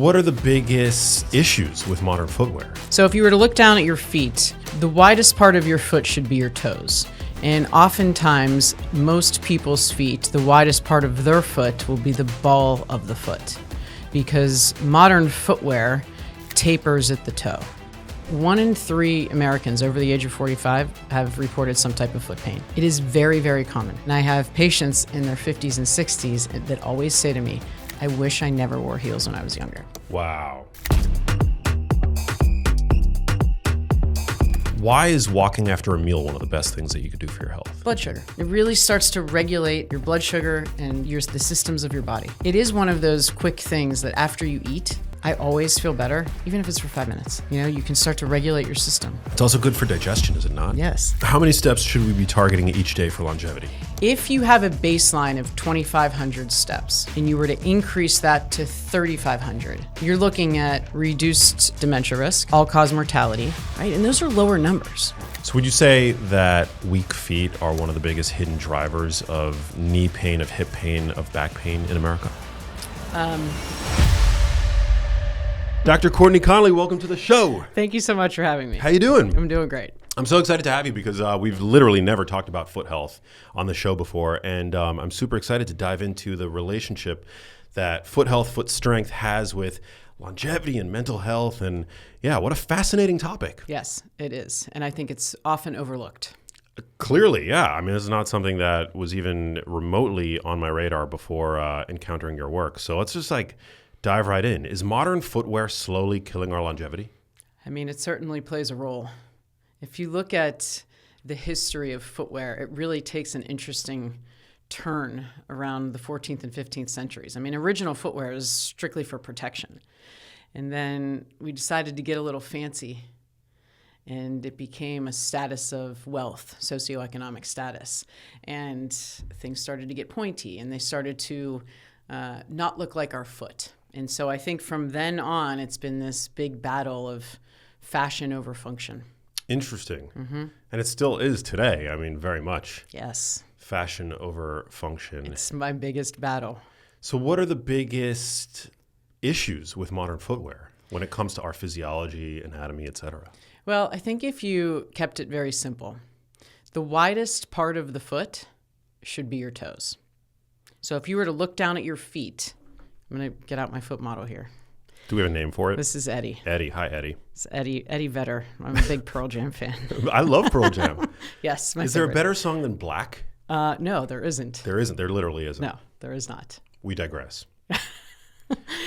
what are the biggest issues with modern footwear? So if you were to look down at your feet, the widest part of your foot should be your toes. And oftentimes, most people's feet, the widest part of their foot will be the ball of the foot, because modern footwear tapers at the toe. 1 in 3 Americans over the age of 45 have reported some type of foot pain. It is very, very common. And I have patients in their 50s and 60s that always say to me, I wish I never wore heels when I was younger. Wow. Why is walking after a meal one of the best things that you could do for your health? Blood sugar. It really starts to regulate your blood sugar and the systems of your body. It is one of those quick things that after you eat, I always feel better, even if it's for 5 minutes. You know, you can start to regulate your system. It's also good for digestion, is it not? Yes. How many steps should we be targeting each day for longevity? If you have a baseline of 2,500 steps and you were to increase that to 3,500, you're looking at reduced dementia risk, all-cause mortality, right? And those are lower numbers. So would you say that weak feet are one of the biggest hidden drivers of knee pain, of hip pain, of back pain in America? Dr. Courtney Connolly, welcome to the show. Thank you so much for having me. How you doing? I'm doing great. I'm so excited to have you because we've literally never talked about foot health on the show before, and I'm super excited to dive into the relationship that foot health, foot strength has with longevity and mental health, and yeah, what a fascinating topic. Yes, it is, and I think it's often overlooked. Clearly, yeah. I mean, this is not something that was even remotely on my radar before encountering your work. So let's just dive right in. Is modern footwear slowly killing our longevity? I mean, it certainly plays a role. If you look at the history of footwear, it really takes an interesting turn around the 14th and 15th centuries. I mean, original footwear is strictly for protection. And then we decided to get a little fancy, and it became a status of wealth, socioeconomic status. And things started to get pointy, and they started to not look like our foot. And so I think from then on, it's been this big battle of fashion over function. Interesting. Mm-hmm. And it still is today. I mean, very much. Yes. Fashion over function. It's my biggest battle. So what are the biggest issues with modern footwear when it comes to our physiology, anatomy, et cetera? Well, I think if you kept it very simple, the widest part of the foot should be your toes. So if you were to look down at your feet, I'm going to get out my foot model here. Do we have a name for it? This is Eddie. Eddie. Hi, Eddie. It's Eddie Vedder. I'm a big Pearl Jam fan. I love Pearl Jam. Yes, my Is favorite. there a better song than Black? No, there isn't. There isn't. There literally isn't. No, there is not. We digress.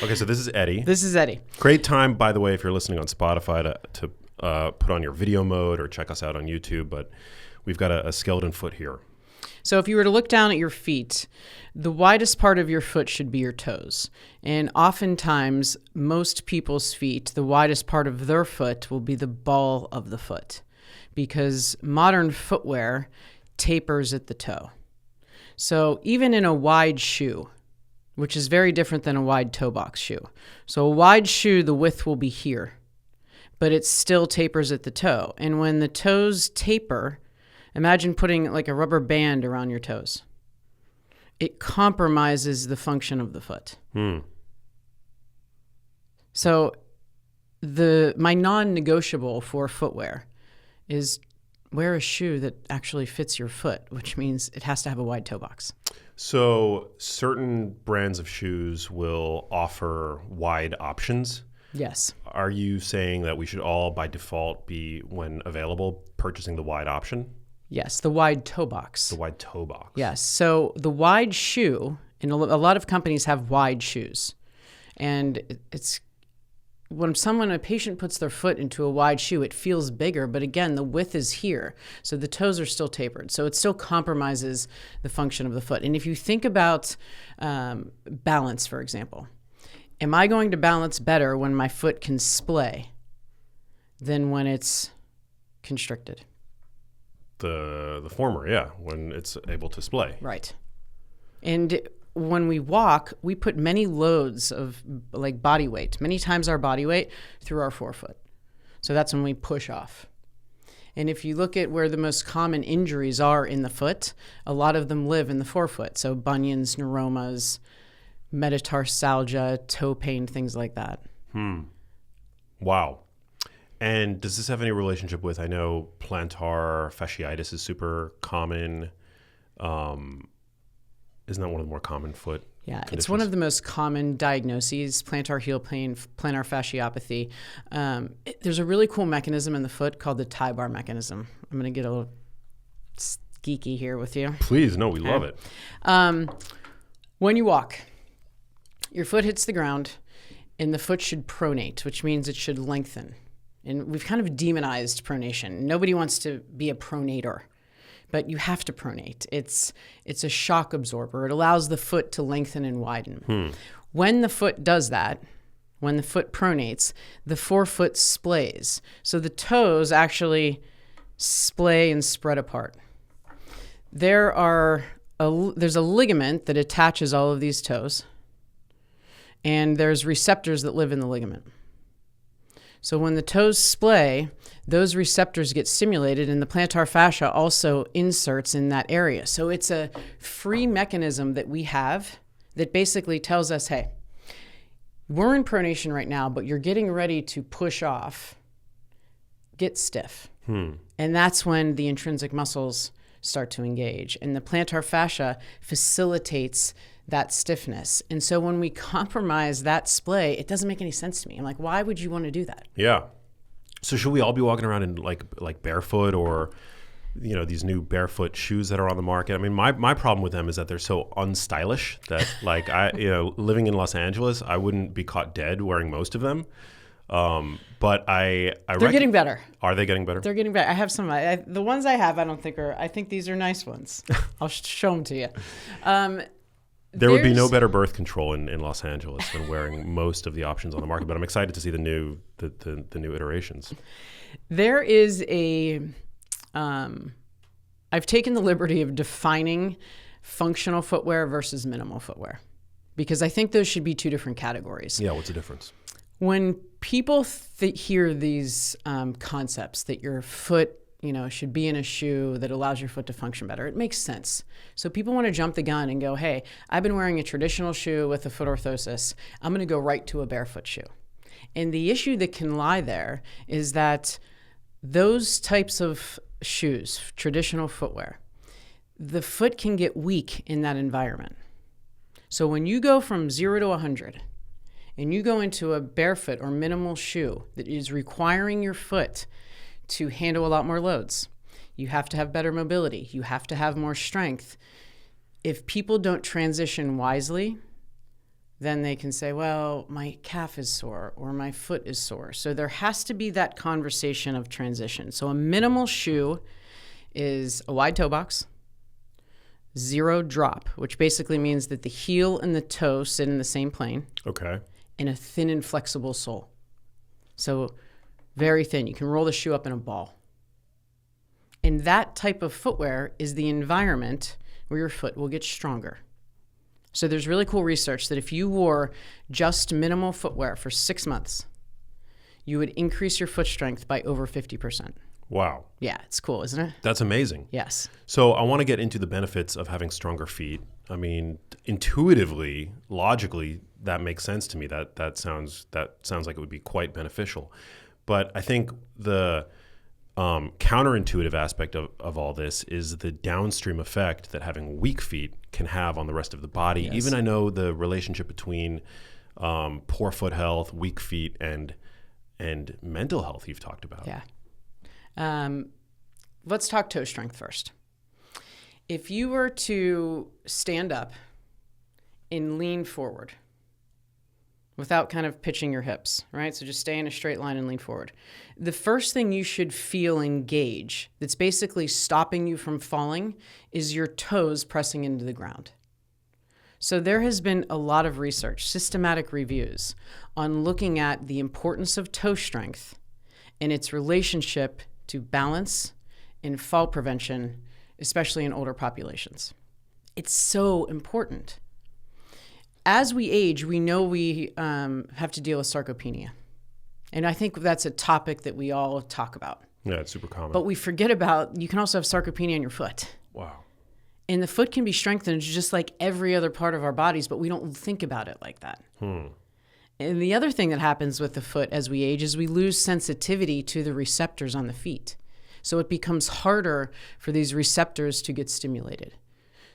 Okay, so this is Eddie. This is Eddie. Great time, by the way, if you're listening on Spotify to put on your video mode or check us out on YouTube, but we've got a skeleton foot here. So if you were to look down at your feet, the widest part of your foot should be your toes. And oftentimes, most people's feet, the widest part of their foot will be the ball of the foot, because modern footwear tapers at the toe. So even in a wide shoe, which is very different than a wide toe box shoe. So a wide shoe, the width will be here, but it still tapers at the toe. And when the toes taper, imagine putting like a rubber band around your toes. It compromises the function of the foot. So my non-negotiable for footwear is wear a shoe that actually fits your foot, which means it has to have a wide toe box. So certain brands of shoes will offer wide options. Yes. Are you saying that we should all, by default, be, when available, purchasing the wide option? Yes, the wide toe box. The wide toe box. Yes. So the wide shoe, and a lot of companies have wide shoes. And it's when a patient puts their foot into a wide shoe, it feels bigger, but again, the width is here. So the toes are still tapered. So it still compromises the function of the foot. And if you think about balance, for example, am I going to balance better when my foot can splay than when it's constricted? The former, yeah, when it's able to splay. Right. And when we walk, we put many loads of body weight, many times our body weight, through our forefoot. So that's when we push off. And if you look at where the most common injuries are in the foot, a lot of them live in the forefoot. So bunions, neuromas, metatarsalgia, toe pain, things like that. Wow. And does this have any relationship with, I know plantar fasciitis is super common. Isn't that one of the more common foot conditions? It's one of the most common diagnoses, plantar heel pain, plantar fasciopathy. There's a really cool mechanism in the foot called the tie bar mechanism. I'm going to get a little geeky here with you. Please, no, we love it. When you walk, your foot hits the ground and the foot should pronate, which means it should lengthen. And we've kind of demonized pronation. Nobody wants to be a pronator, but you have to pronate. It's a shock absorber. It allows the foot to lengthen and widen. When the foot does that, when the foot pronates, the forefoot splays. So the toes actually splay and spread apart. There's a ligament that attaches all of these toes, and there's receptors that live in the ligament. So when the toes splay, those receptors get stimulated, and the plantar fascia also inserts in that area. So it's a free mechanism that we have that basically tells us, hey, we're in pronation right now, but you're getting ready to push off. Get stiff. And that's when the intrinsic muscles start to engage. And the plantar fascia facilitates that stiffness. And so when we compromise that splay, it doesn't make any sense to me. I'm like, why would you want to do that? Yeah. So should we all be walking around in like barefoot, or these new barefoot shoes that are on the market? I mean, my problem with them is that they're so unstylish that like living in Los Angeles, I wouldn't be caught dead wearing most of them. But they're getting better. Are they getting better? They're getting better. I have some. The ones I have, I think these are nice ones. I'll show them to you. There would be no better birth control in Los Angeles than wearing most of the options on the market. But I'm excited to see the new iterations. There is I've taken the liberty of defining functional footwear versus minimal footwear, because I think those should be two different categories. Yeah, what's the difference? When people hear these concepts that your foot, should be in a shoe that allows your foot to function better, it makes sense. So people want to jump the gun and go, hey, I've been wearing a traditional shoe with a foot orthosis. I'm going to go right to a barefoot shoe. And the issue that can lie there is that those types of shoes, traditional footwear, the foot can get weak in that environment. So when you go from 0 to 100, and you go into a barefoot or minimal shoe that is requiring your foot to handle a lot more loads, you have to have better mobility, you have to have more strength. If people don't transition wisely, then they can say, well, my calf is sore or my foot is sore. So there has to be that conversation of transition. So a minimal shoe is a wide toe box, 0 drop, which basically means that the heel and the toe sit in the same plane. Okay. And a thin and flexible sole. So very thin. You can roll the shoe up in a ball. And that type of footwear is the environment where your foot will get stronger. So there's really cool research that if you wore just minimal footwear for 6 months, you would increase your foot strength by over 50%. Wow. Yeah, it's cool, isn't it? That's amazing. Yes. So I want to get into the benefits of having stronger feet. I mean, intuitively, logically, that makes sense to me. That sounds like it would be quite beneficial. But I think the counterintuitive aspect of all this is the downstream effect that having weak feet can have on the rest of the body. Yes. Even I know the relationship between poor foot health, weak feet, and mental health you've talked about. Yeah. Let's talk toe strength first. If you were to stand up and lean forward without kind of pitching your hips, right? So just stay in a straight line and lean forward. The first thing you should feel and gauge that's basically stopping you from falling is your toes pressing into the ground. So there has been a lot of research, systematic reviews on looking at the importance of toe strength and its relationship to balance and fall prevention, especially in older populations. It's so important. As we age, we know we have to deal with sarcopenia. And I think that's a topic that we all talk about. Yeah, it's super common. But we forget about, you can also have sarcopenia in your foot. Wow. And the foot can be strengthened just like every other part of our bodies, but we don't think about it like that. And the other thing that happens with the foot as we age is we lose sensitivity to the receptors on the feet. So it becomes harder for these receptors to get stimulated.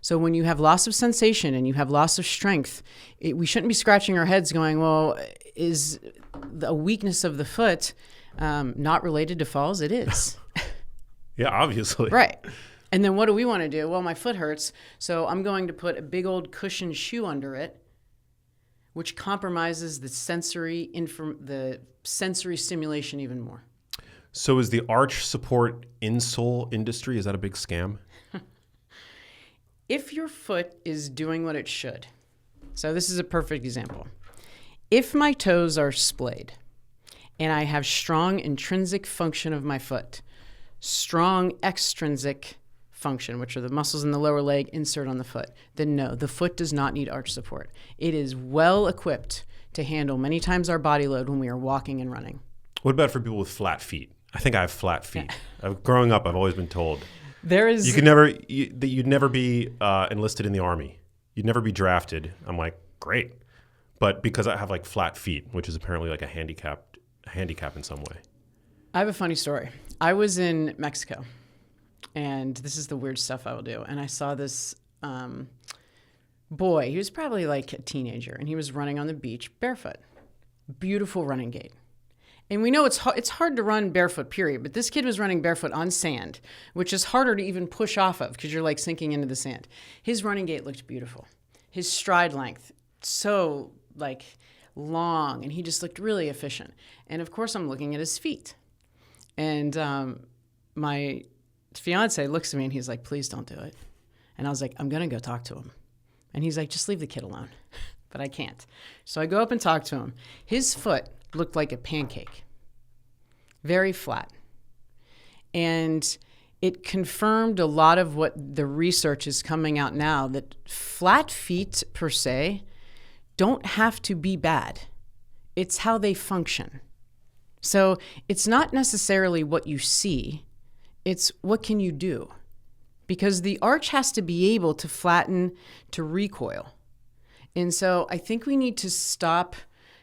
So when you have loss of sensation and you have loss of strength, we shouldn't be scratching our heads going, well, is a weakness of the foot not related to falls? It is. Yeah, obviously. Right. And then what do we want to do? Well, my foot hurts, so I'm going to put a big old cushioned shoe under it, which compromises the sensory stimulation even more. So is the arch support insole industry, is that a big scam? If your foot is doing what it should, so this is a perfect example. If my toes are splayed and I have strong intrinsic function of my foot, strong extrinsic function, which are the muscles in the lower leg insert on the foot, then no, the foot does not need arch support. It is well equipped to handle many times our body load when we are walking and running. What about for people with flat feet? I think I have flat feet. Growing up, I've always been told you'd never be enlisted in the Army. You'd never be drafted. I'm like, great. But because I have like flat feet, which is apparently like a handicap in some way. I have a funny story. I was in Mexico, and this is the weird stuff I will do. And I saw this boy. He was probably like a teenager, and he was running on the beach barefoot. Beautiful running gait. And we know it's hard to run barefoot, period. But this kid was running barefoot on sand, which is harder to even push off of because you're like sinking into the sand. His running gait looked beautiful. His stride length, so like long, and he just looked really efficient. And of course, I'm looking at his feet. And my fiance looks at me and he's like, please don't do it. And I was like, I'm going to go talk to him. And he's like, just leave the kid alone. But I can't. So I go up and talk to him. His foot looked like a pancake, very flat. And it confirmed a lot of what the research is coming out now, that flat feet per se don't have to be bad. It's how they function. So it's not necessarily what you see, it's what can you do? Because the arch has to be able to flatten to recoil. And so I think we need to stop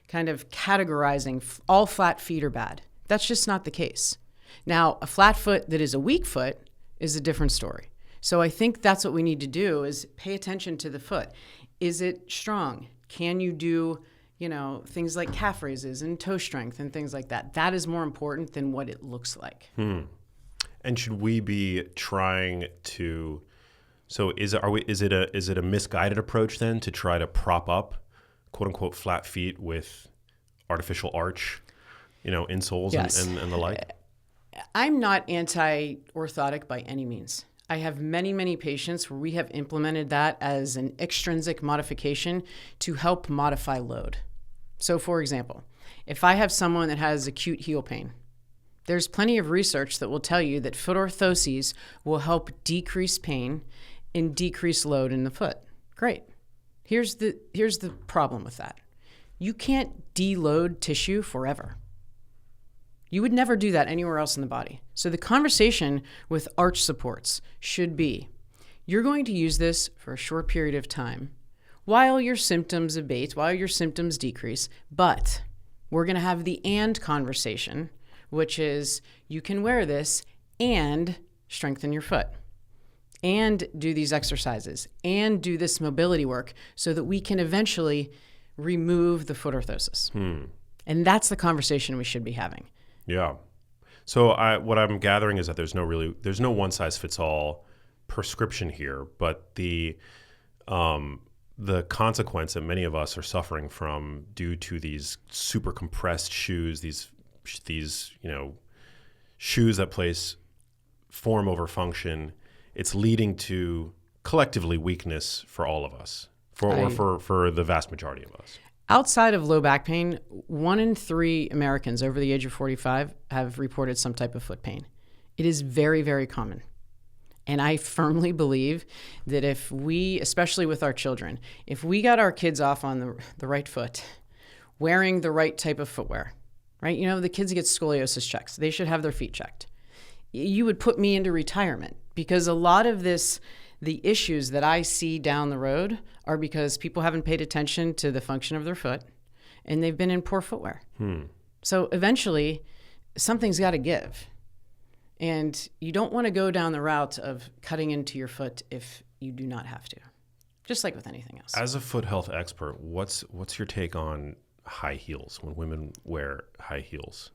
kind of categorizing all flat feet are bad. That's just not the case. Now, a flat foot that is a weak foot is a different story. So I think that's what we need to do is pay attention to the foot. Is it strong? Can you do, things like calf raises and toe strength and things like that? That is more important than what it looks like. And should we be trying to? So is it a misguided approach then to try to prop up, quote unquote, flat feet with artificial arch, insoles? Yes. and the like? I'm not anti-orthotic by any means. I have many, many patients where we have implemented that as an extrinsic modification to help modify load. So for example, if I have someone that has acute heel pain, there's plenty of research that will tell you that foot orthoses will help decrease pain and decrease load in the foot. Great. Here's the problem with that. You can't deload tissue forever. You would never do that anywhere else in the body. So the conversation with arch supports should be, you're going to use this for a short period of time while your symptoms abate, while your symptoms decrease, but we're going to have the and conversation, which is you can wear this and strengthen your foot and do these exercises and do this mobility work so that we can eventually remove the foot orthosis. And that's the conversation we should be having. Yeah. So what I'm gathering is that there's no one size fits all prescription here, but the consequence that many of us are suffering from due to these super compressed shoes, these shoes that place form over function, it's leading to collectively weakness for all of us, for the vast majority of us. Outside of low back pain, 1 in 3 Americans over the age of 45 have reported some type of foot pain. It is very, very common. And I firmly believe that if we, especially with our children, if we got our kids off on the right foot, wearing the right type of footwear, right? The kids get scoliosis checks. They should have their feet checked. You would put me into retirement because a lot of this the issues that I see down the road are because people haven't paid attention to the function of their foot and they've been in poor footwear. So eventually something's got to give. And you don't want to go down the route of cutting into your foot if you do not have to, just like with anything else. As a foot health expert, what's your take on high heels, when women wear high heels?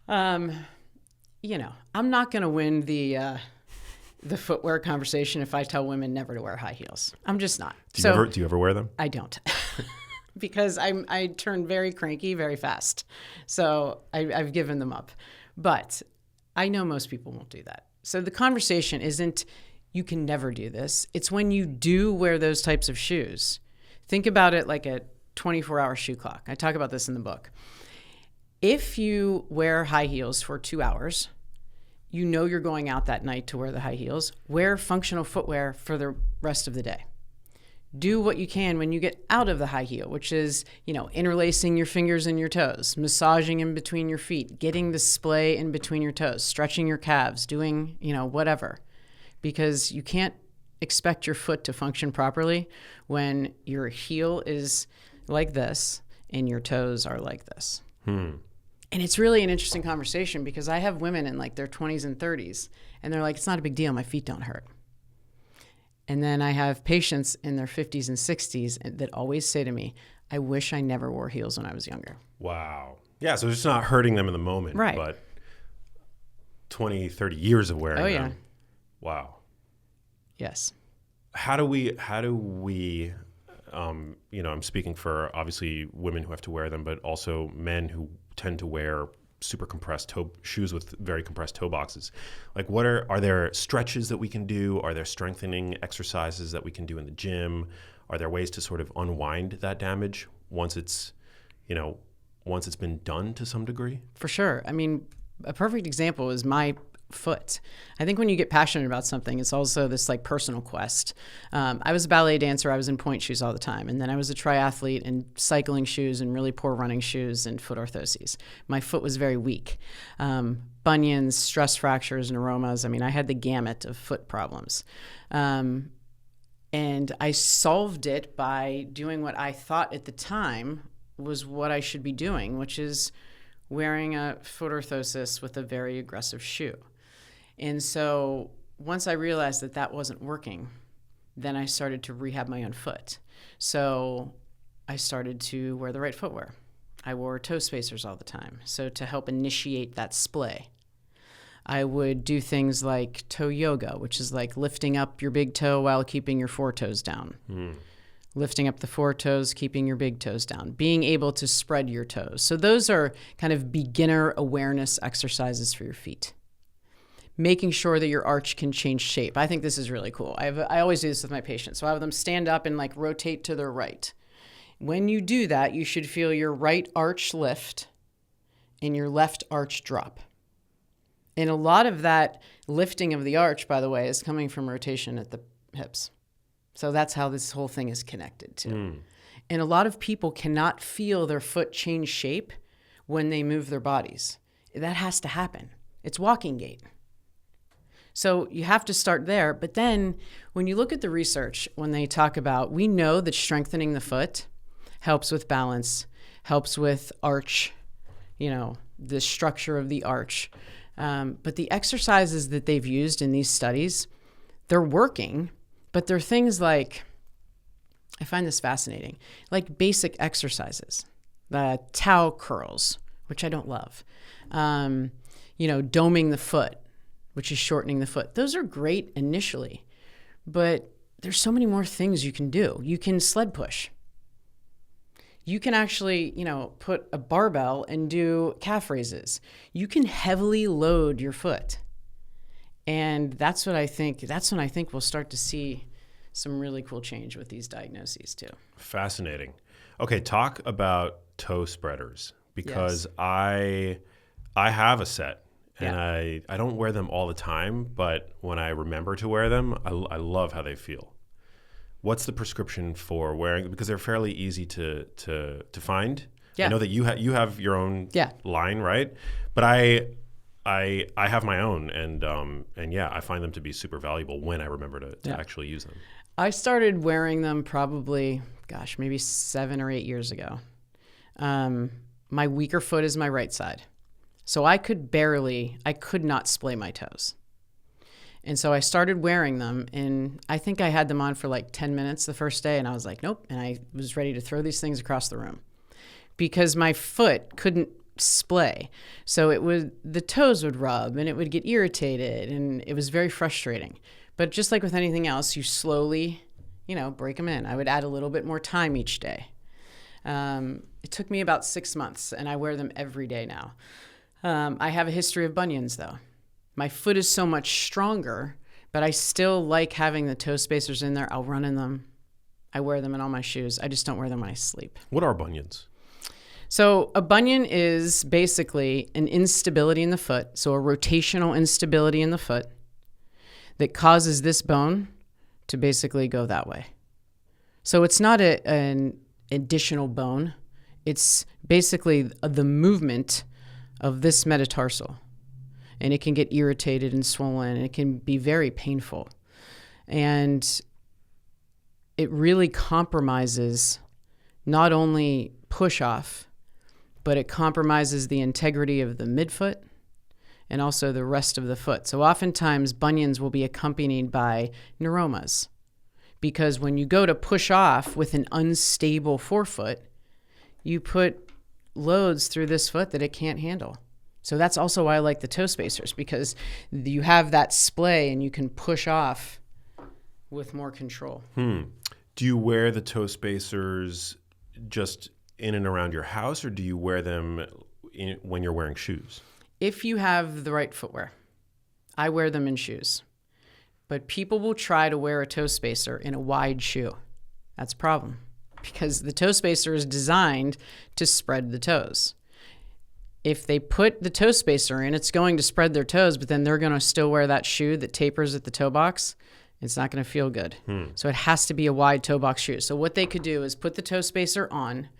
You know, I'm not going to win the footwear conversation if I tell women never to wear high heels. I'm just not. Do you ever wear them? I don't. Because I turn very cranky very fast. So I've given them up. But I know most people won't do that. So the conversation isn't you can never do this. It's when you do wear those types of shoes. Think about it like a 24-hour shoe clock. I talk about this in the book. If you wear high heels for 2 hours, you know you're going out that night to wear the high heels. Wear functional footwear for the rest of the day. Do what you can when you get out of the high heel, which is, interlacing your fingers and your toes, massaging in between your feet, getting the splay in between your toes, stretching your calves, doing, whatever. Because you can't expect your foot to function properly when your heel is like this and your toes are like this. And it's really an interesting conversation because I have women in like their 20s and 30s and they're like, it's not a big deal. My feet don't hurt. And then I have patients in their 50s and 60s that always say to me, I wish I never wore heels when I was younger. Wow. Yeah, so it's just not hurting them in the moment, right? But 20, 30 years of wearing them. Yeah. Wow. Yes. How do we I'm speaking for obviously women who have to wear them, but also men who tend to wear super compressed shoes with very compressed toe boxes. Like are there stretches that we can do? Are there strengthening exercises that we can do in the gym? Are there ways to sort of unwind that damage once it's been done to some degree? For sure. I mean, a perfect example is my foot. I think when you get passionate about something, it's also this like personal quest. I was a ballet dancer. I was in point shoes all the time. And then I was a triathlete in cycling shoes and really poor running shoes and foot orthoses. My foot was very weak. Bunions, stress fractures, neuromas. I mean, I had the gamut of foot problems. And I solved it by doing what I thought at the time was what I should be doing, which is wearing a foot orthosis with a very aggressive shoe. And so once I realized that that wasn't working, then I started to rehab my own foot. So I started to wear the right footwear. I wore toe spacers all the time, so to help initiate that splay. I would do things like toe yoga, which is like lifting up your big toe while keeping your foretoes down. Lifting up the foretoes, keeping your big toes down, being able to spread your toes. So those are kind of beginner awareness exercises for your feet. Making sure that your arch can change shape. I think this is really cool. I always do this with my patients. So I have them stand up and like rotate to their right. When you do that, you should feel your right arch lift and your left arch drop. And a lot of that lifting of the arch, by the way, is coming from rotation at the hips. So that's how this whole thing is connected to. And a lot of people cannot feel their foot change shape when they move their bodies. That has to happen. It's walking gait. So you have to start there. But then when you look at the research, when they talk about, we know that strengthening the foot helps with balance, helps with arch, the structure of the arch. But the exercises that they've used in these studies, they're working, but they're things like, I find this fascinating, like basic exercises, the tau curls, which I don't love, doming the foot, which is shortening the foot. Those are great initially, but there's so many more things you can do. You can sled push. You can actually, put a barbell and do calf raises. You can heavily load your foot. And that's when I think we'll start to see some really cool change with these diagnoses too. Fascinating. Okay, talk about toe spreaders because yes. I have a set. And I don't wear them all the time, but when I remember to wear them, I love how they feel. What's the prescription for wearing? Because they're fairly easy to find. Yeah. I know that you have your own line, right? But I have my own, and yeah, I find them to be super valuable when I remember to actually use them. I started wearing them probably, maybe 7 or 8 years ago. My weaker foot is my right side. So I could not splay my toes. And so I started wearing them, and I think I had them on for like 10 minutes the first day, and I was like, nope. And I was ready to throw these things across the room because my foot couldn't splay. So the toes would rub and it would get irritated, and it was very frustrating. But just like with anything else, you slowly, break them in. I would add a little bit more time each day. It took me about 6 months, and I wear them every day now. I have a history of bunions, though. My foot is so much stronger, but I still like having the toe spacers in there. I'll run in them. I wear them in all my shoes. I just don't wear them when I sleep. What are bunions? So a bunion is basically an instability in the foot, so a rotational instability in the foot that causes this bone to basically go that way. So it's not an additional bone. It's basically the movement of this metatarsal. And it can get irritated and swollen, and it can be very painful. And it really compromises not only push-off, but it compromises the integrity of the midfoot and also the rest of the foot. So oftentimes, bunions will be accompanied by neuromas, because when you go to push off with an unstable forefoot, you put loads through this foot that it can't handle. So that's also why I like the toe spacers, because you have that splay and you can push off with more control. Do you wear the toe spacers just in and around your house, or do you wear them when you're wearing shoes? If you have the right footwear, I wear them in shoes. But people will try to wear a toe spacer in a wide shoe. That's a problem, because the toe spacer is designed to spread the toes. If they put the toe spacer in, it's going to spread their toes, but then they're going to still wear that shoe that tapers at the toe box. It's not going to feel good. So it has to be a wide toe box shoe. So what they could do is put the toe spacer on,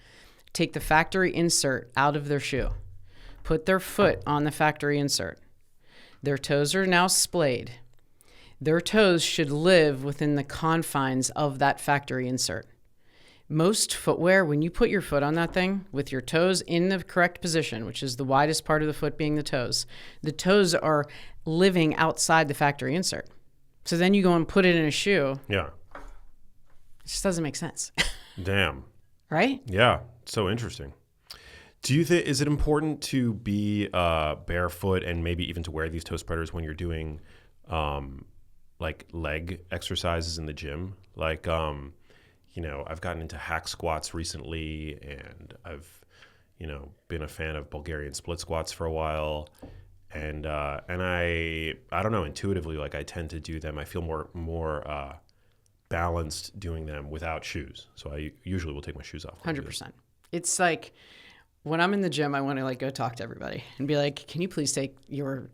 take the factory insert out of their shoe, put their foot on the factory insert. Their toes are now splayed. Their toes should live within the confines of that factory insert. Most footwear, when you put your foot on that thing with your toes in the correct position, which is the widest part of the foot being the toes are living outside the factory insert. So then you go and put it in a shoe. Yeah. It just doesn't make sense. Damn. Right? Yeah. So interesting. Do you think, is it important to be barefoot and maybe even to wear these toe spreaders when you're doing like leg exercises in the gym? Like, I've gotten into hack squats recently, and I've, been a fan of Bulgarian split squats for a while. And I don't know, intuitively, like I tend to do them. I feel more balanced doing them without shoes. So I usually will take my shoes off. 100%. It's like when I'm in the gym, I want to go talk to everybody and be like, can you please take your,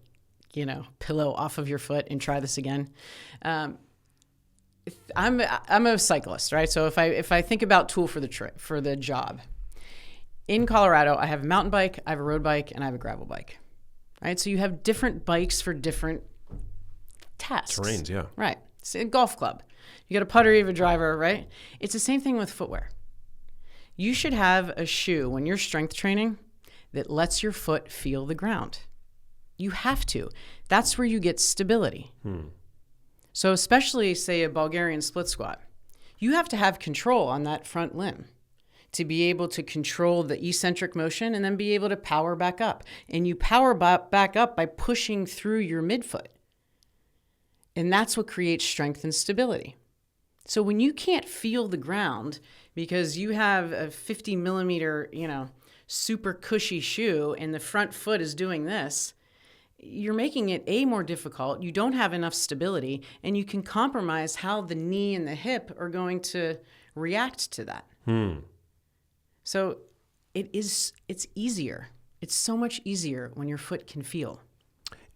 pillow off of your foot and try this again? I'm a cyclist, right? So if I think about tool for the job, in Colorado, I have a mountain bike, I have a road bike, and I have a gravel bike, right? So you have different bikes for different tasks. Terrains, yeah. Right. It's a golf club. You got a putter, you have a driver, right? It's the same thing with footwear. You should have a shoe when you're strength training that lets your foot feel the ground. You have to. That's where you get stability. So especially, say, a Bulgarian split squat, you have to have control on that front limb to be able to control the eccentric motion and then be able to power back up. And you power back up by pushing through your midfoot. And that's what creates strength and stability. So when you can't feel the ground because you have a 50 millimeter, super cushy shoe and the front foot is doing this, you're making it more difficult. You don't have enough stability, and you can compromise how the knee and the hip are going to react to that. So it's easier. It's so much easier when your foot can feel.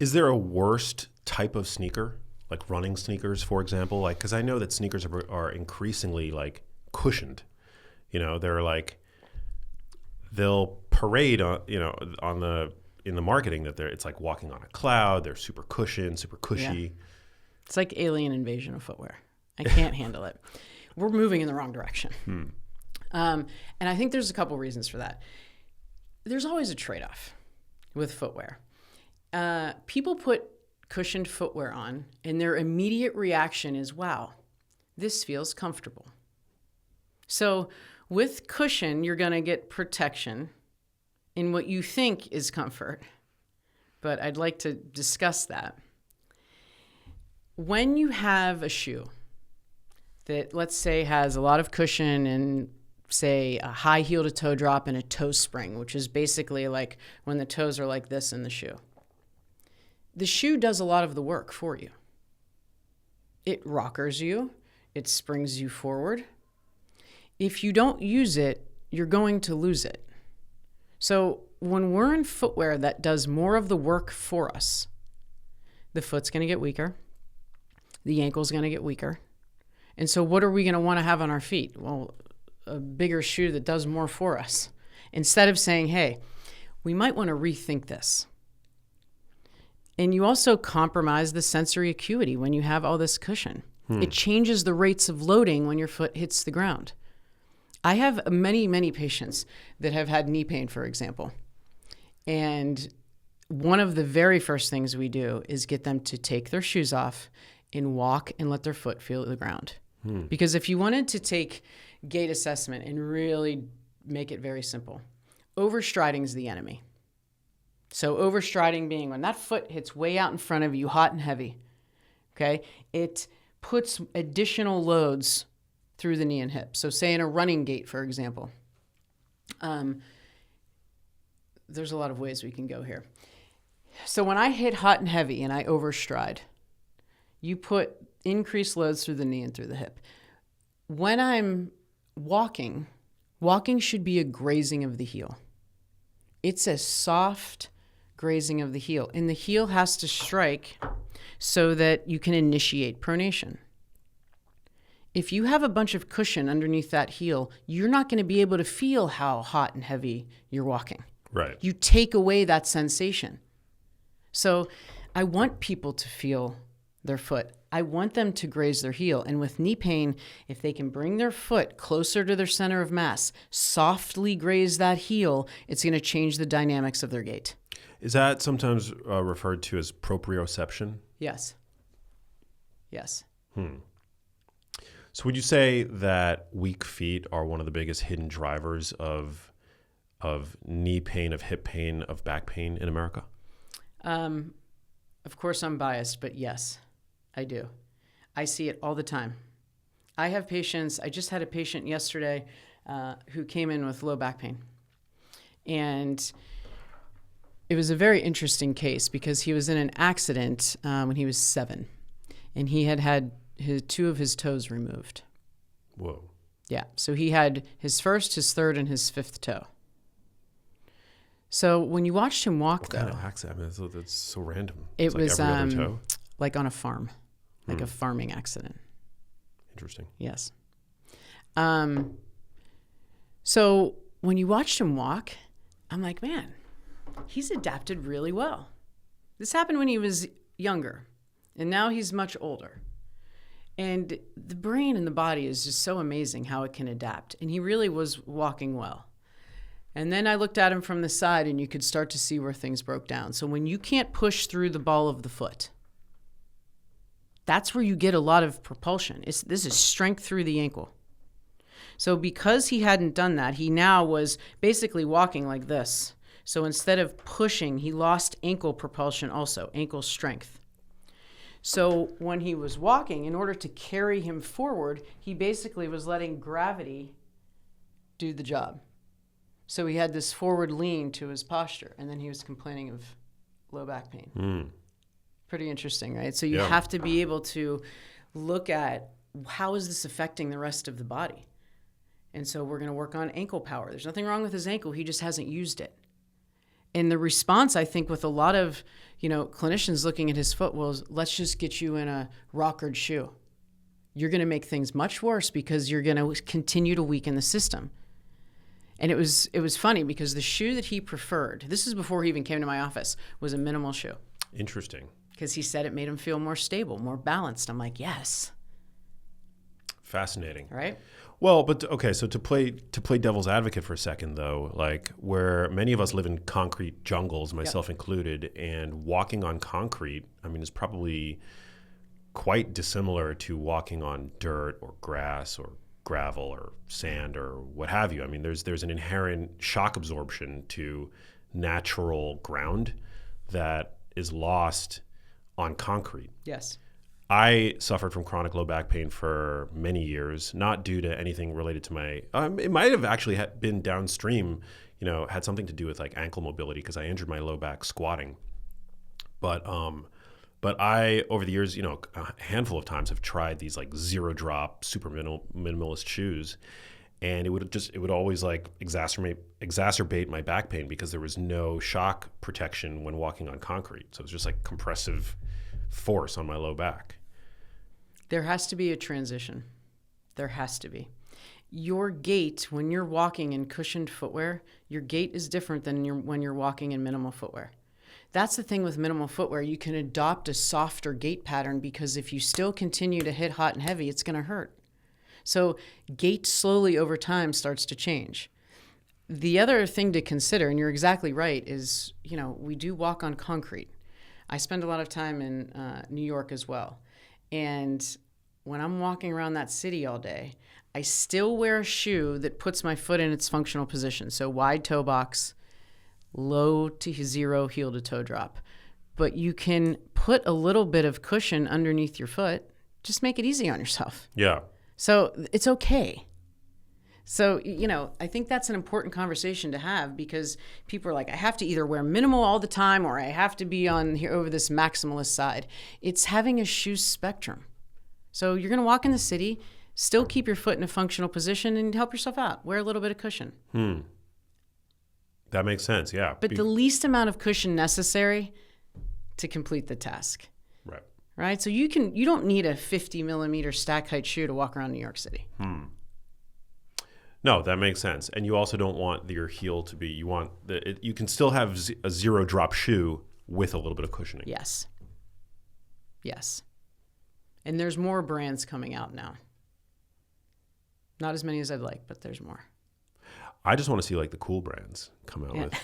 Is there a worst type of sneaker, like running sneakers, for example? Like, because I know that sneakers are increasingly like cushioned. They're like, they'll parade on the in the marketing that it's like walking on a cloud. They're super cushioned, super cushy. Yeah. It's like alien invasion of footwear. I can't handle it. We're moving in the wrong direction. And I think there's a couple reasons for that. There's always a trade-off with footwear. People put cushioned footwear on, and their immediate reaction is, wow, this feels comfortable. So with cushion, you're going to get protection in what you think is comfort. But I'd like to discuss that. When you have a shoe that, let's say, has a lot of cushion and, say, a high heel to toe drop and a toe spring, which is basically like when the toes are like this in the shoe does a lot of the work for you. It rockers you. It springs you forward. If you don't use it, you're going to lose it. So when we're in footwear that does more of the work for us, the foot's going to get weaker. The ankle's going to get weaker. And so what are we going to want to have on our feet? Well, a bigger shoe that does more for us. Instead of saying, hey, we might want to rethink this. And you also compromise the sensory acuity when you have all this cushion. It changes the rates of loading when your foot hits the ground. I have many, many patients that have had knee pain, for example. And one of the very first things we do is get them to take their shoes off and walk and let their foot feel the ground. Because if you wanted to take gait assessment and really make it very simple, overstriding is the enemy. So overstriding being when that foot hits way out in front of you, hot and heavy, okay? It puts additional loads through the knee and hip. So say in a running gait, for example, there's a lot of ways we can go here. So when I hit hot and heavy and I overstride, you put increased loads through the knee and through the hip. When I'm walking should be a grazing of the heel. It's a soft grazing of the heel, and the heel has to strike so that you can initiate pronation. If you have a bunch of cushion underneath that heel, you're not going to be able to feel how hot and heavy you're walking. Right. You take away that sensation. So I want people to feel their foot. I want them to graze their heel. And with knee pain, if they can bring their foot closer to their center of mass, softly graze that heel, it's going to change the dynamics of their gait. Is that sometimes referred to as proprioception? Yes. Yes. So would you say that weak feet are one of the biggest hidden drivers of knee pain, of hip pain, of back pain in America? Of course, I'm biased, but yes, I do. I see it all the time. I have patients. I just had a patient yesterday who came in with low back pain. And it was a very interesting case because he was in an accident when he was 7. And he had two of his toes removed. Whoa. Yeah. So he had his first, his third, and his 5th toe. So when you watched him walk, What kind of accident? I mean, that's so random. it It's like was every other toe? like on a farm, like a farming accident. Interesting. Yes. So when you watched him walk, I'm like, man, he's adapted really well. This happened when he was younger, and now he's much older. And the brain and the body is just so amazing how it can adapt. And he really was walking well. And then I looked at him from the side, and you could start to see where things broke down. So when you can't push through the ball of the foot, that's where you get a lot of propulsion. This is strength through the ankle. So because he hadn't done that, he now was basically walking like this. So instead of pushing, he lost ankle propulsion also, ankle strength. So when he was walking, in order to carry him forward, he basically was letting gravity do the job. So he had this forward lean to his posture, and then he was complaining of low back pain. Pretty interesting, right? So you have to be able to look at how is this affecting the rest of the body. And so we're going to work on ankle power. There's nothing wrong with his ankle. He just hasn't used it. And the response, I think, with a lot of, clinicians looking at his foot was, let's just get you in a rockered shoe. You're going to make things much worse because you're going to continue to weaken the system. And it was funny because the shoe that he preferred, this is before he even came to my office, was a minimal shoe. Interesting. Because he said it made him feel more stable, more balanced. I'm like, yes. Fascinating. Right? Well, but okay, so to play devil's advocate for a second though, like where many of us live in concrete jungles, myself included, and walking on concrete, I mean, is probably quite dissimilar to walking on dirt or grass or gravel or sand or what have you. I mean, there's an inherent shock absorption to natural ground that is lost on concrete. Yes. I suffered from chronic low back pain for many years, not due to anything related to my, it might have actually been downstream, had something to do with like ankle mobility because I injured my low back squatting. But I, over the years, a handful of times have tried these like zero drop, super minimalist shoes. And it would always like exacerbate my back pain because there was no shock protection when walking on concrete. So it was just like compressive force on my low back. There has to be a transition. There has to be. Your gait, when you're walking in cushioned footwear, your gait is different than when you're walking in minimal footwear. That's the thing with minimal footwear. You can adopt a softer gait pattern because if you still continue to hit hot and heavy, it's going to hurt. So gait slowly over time starts to change. The other thing to consider, and you're exactly right, is, we do walk on concrete. I spend a lot of time in New York as well. And when I'm walking around that city all day, I still wear a shoe that puts my foot in its functional position. So wide toe box, low to zero heel to toe drop. But you can put a little bit of cushion underneath your foot. Just make it easy on yourself. Yeah. So it's okay. So, I think that's an important conversation to have because people are like, I have to either wear minimal all the time or I have to be on here over this maximalist side. It's having a shoe spectrum. So you're going to walk in the city, still keep your foot in a functional position and help yourself out. Wear a little bit of cushion. That makes sense, yeah. But the least amount of cushion necessary to complete the task. Right? So you don't need a 50 millimeter stack height shoe to walk around New York City. No, that makes sense. And you also don't want your heel to be, you can still have a zero drop shoe with a little bit of cushioning. Yes. And there's more brands coming out now. Not as many as I'd like, but there's more. I just want to see like the cool brands come out with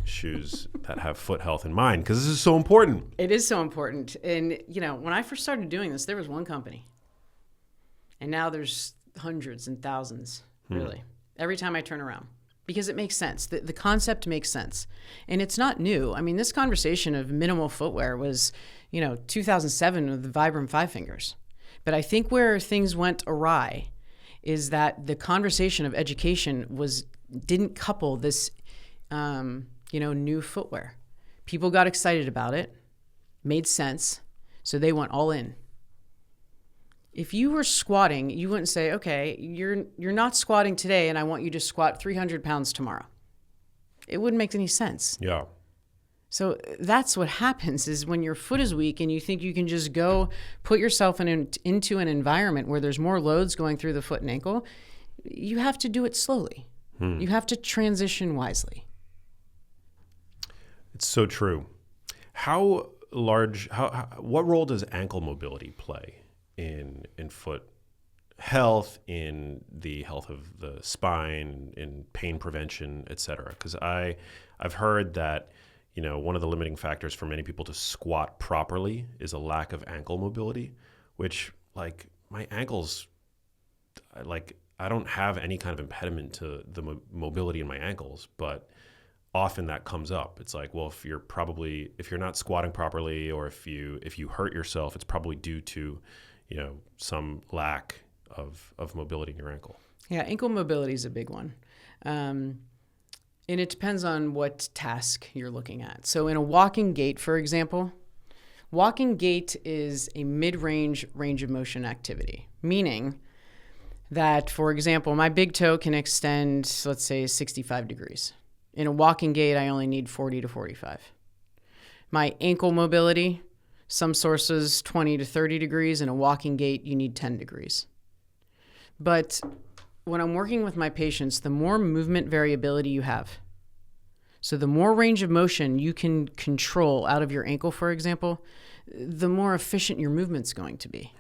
shoes that have foot health in mind because this is so important. It is so important. And, when I first started doing this, there was one company. And now there's hundreds and thousands. Really, every time I turn around, because it makes sense. The concept makes sense. And it's not new. I mean, this conversation of minimal footwear was, 2007 with the Vibram Five Fingers. But I think where things went awry is that the conversation of education didn't couple this, new footwear. People got excited about it, made sense, so they went all in. If you were squatting, you wouldn't say, okay, you're not squatting today and I want you to squat 300 pounds tomorrow. It wouldn't make any sense. Yeah. So that's what happens is when your foot is weak and you think you can just go put yourself into an environment where there's more loads going through the foot and ankle, you have to do it slowly. You have to transition wisely. It's so true. What role does ankle mobility play in foot health, in the health of the spine, in pain prevention, et cetera? Because I've heard that, one of the limiting factors for many people to squat properly is a lack of ankle mobility, which like my ankles, I don't have any kind of impediment to the mobility in my ankles, but often that comes up. It's like, well, if you're not squatting properly or if you hurt yourself, it's probably due to some lack of mobility in your ankle. Yeah, ankle mobility is a big one. And it depends on what task you're looking at. So in a walking gait, for example, walking gait is a mid-range range of motion activity, meaning that, for example, my big toe can extend, let's say, 65 degrees. In a walking gait, I only need 40 to 45. My ankle mobility, some sources 20 to 30 degrees. In a walking gait, you need 10 degrees. But when I'm working with my patients, the more movement variability you have, so the more range of motion you can control out of your ankle, for example, the more efficient your movement's going to be.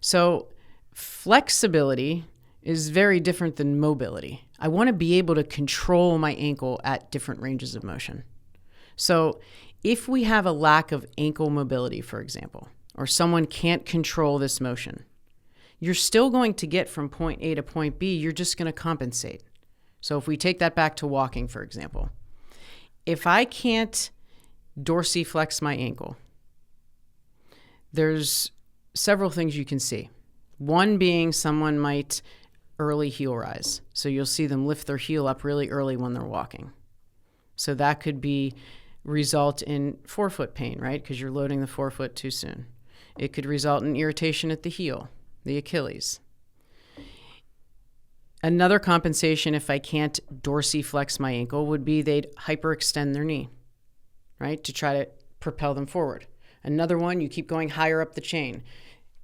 So flexibility is very different than mobility. I want to be able to control my ankle at different ranges of motion. So if we have a lack of ankle mobility, for example, or someone can't control this motion, you're still going to get from point A to point B. You're just going to compensate. So if we take that back to walking, for example, if I can't dorsiflex my ankle, there's several things you can see. One being someone might early heel rise. So you'll see them lift their heel up really early when they're walking. So that could result in forefoot pain, right? Because you're loading the forefoot too soon. It could result in irritation at the heel, the Achilles. Another compensation, if I can't dorsiflex my ankle, would be they'd hyperextend their knee, right, to try to propel them forward. Another one, you keep going higher up the chain,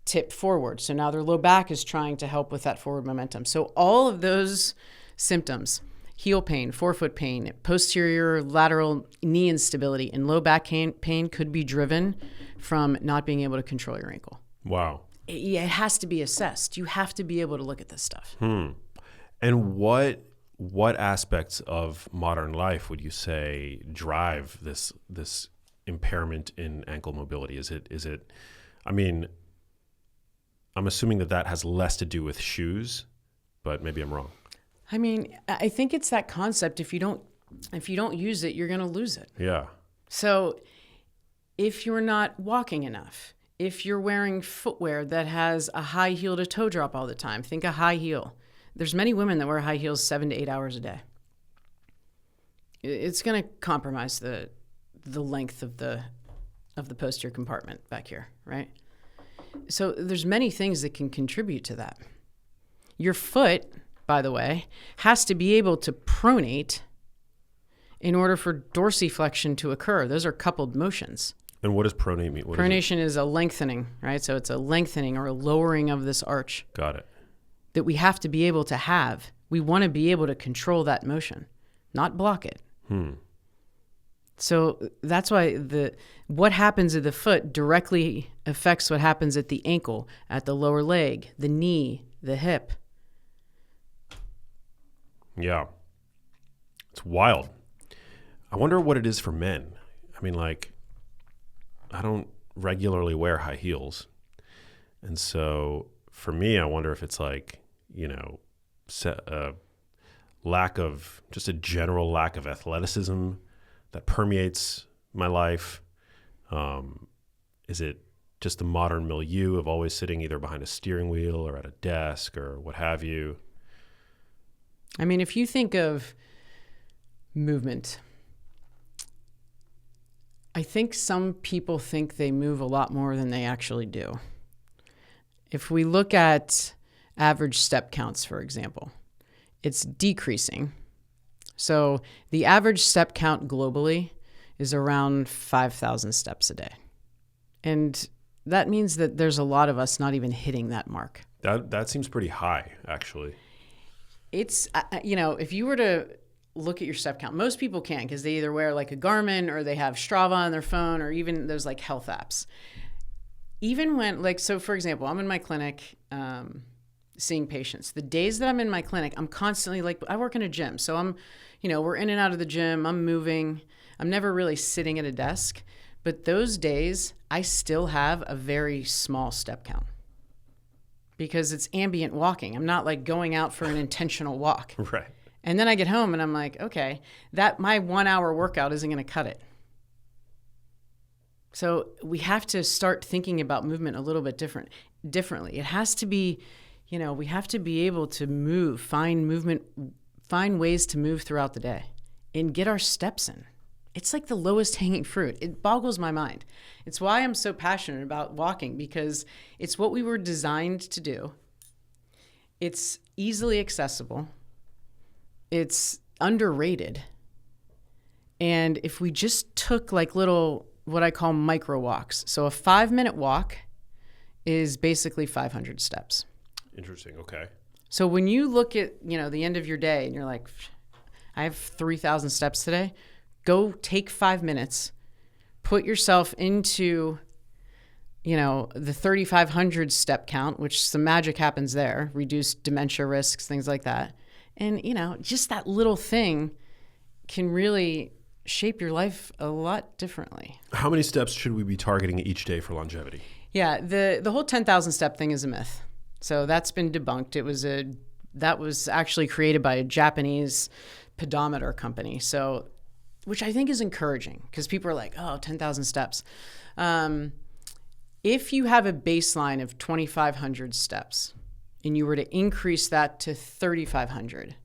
tip forward. So now their low back is trying to help with that forward momentum. So all of those symptoms, heel pain, forefoot pain, posterior lateral knee instability, and low back pain could be driven from not being able to control your ankle. Wow. It has to be assessed. You have to be able to look at this stuff. And what aspects of modern life would you say drive this impairment in ankle mobility? Is it? I mean, I'm assuming that has less to do with shoes, but maybe I'm wrong. I mean, I think it's that concept. If you don't use it, you're going to lose it. Yeah. So if you're not walking enough, if you're wearing footwear that has a high heel to toe drop all the time, think a high heel. There's many women that wear high heels 7 to 8 hours a day. It's going to compromise the length of the posterior compartment back here, right? So there's many things that can contribute to that. Your foot, by the way, has to be able to pronate in order for dorsiflexion to occur. Those are coupled motions. And what does pronate mean? Pronation is a lengthening, right? So it's a lengthening or a lowering of this arch. Got it. That we have to be able to have. We want to be able to control that motion, not block it. So that's why what happens at the foot directly affects what happens at the ankle, at the lower leg, the knee, the hip. Yeah. It's wild. I wonder what it is for men. I mean, like, I don't regularly wear high heels. And so for me, I wonder if it's like, just a general lack of athleticism that permeates my life. Is it just the modern milieu of always sitting either behind a steering wheel or at a desk or what have you? I mean, if you think of movement, I think some people think they move a lot more than they actually do. If we look at average step counts, for example, it's decreasing. So the average step count globally is around 5,000 steps a day. And that means that there's a lot of us not even hitting that mark. That seems pretty high, actually. It's, if you were to look at your step count, most people can't because they either wear like a Garmin or they have Strava on their phone or even those like health apps. Even when, so for example, I'm in my clinic seeing patients. The days that I'm in my clinic, I'm constantly I work in a gym. So I'm, we're in and out of the gym. I'm moving. I'm never really sitting at a desk. But those days, I still have a very small step count because it's ambient walking. I'm not like going out for an intentional walk. Right. And then I get home and I'm like, okay, my 1 hour workout isn't going to cut it. So we have to start thinking about movement a little bit differently. It has to be, we have to be able to move, find ways to move throughout the day and get our steps in. It's like the lowest hanging fruit. It boggles my mind. It's why I'm so passionate about walking because it's what we were designed to do. It's easily accessible. It's underrated. And if we just took little, what I call micro walks. So a 5-minute walk is basically 500 steps. Interesting. Okay. So when you look at, the end of your day and you're like, I have 3,000 steps today, go take 5 minutes, put yourself into, the 3,500 step count, which some magic happens there, reduce dementia risks, things like that. And, just that little thing can really shape your life a lot differently. How many steps should we be targeting each day for longevity? Yeah, the whole 10,000 step thing is a myth. So that's been debunked. That was actually created by a Japanese pedometer company. So, which I think is encouraging because people are like, oh, 10,000 steps. If you have a baseline of 2,500 steps and you were to increase that to 3,500,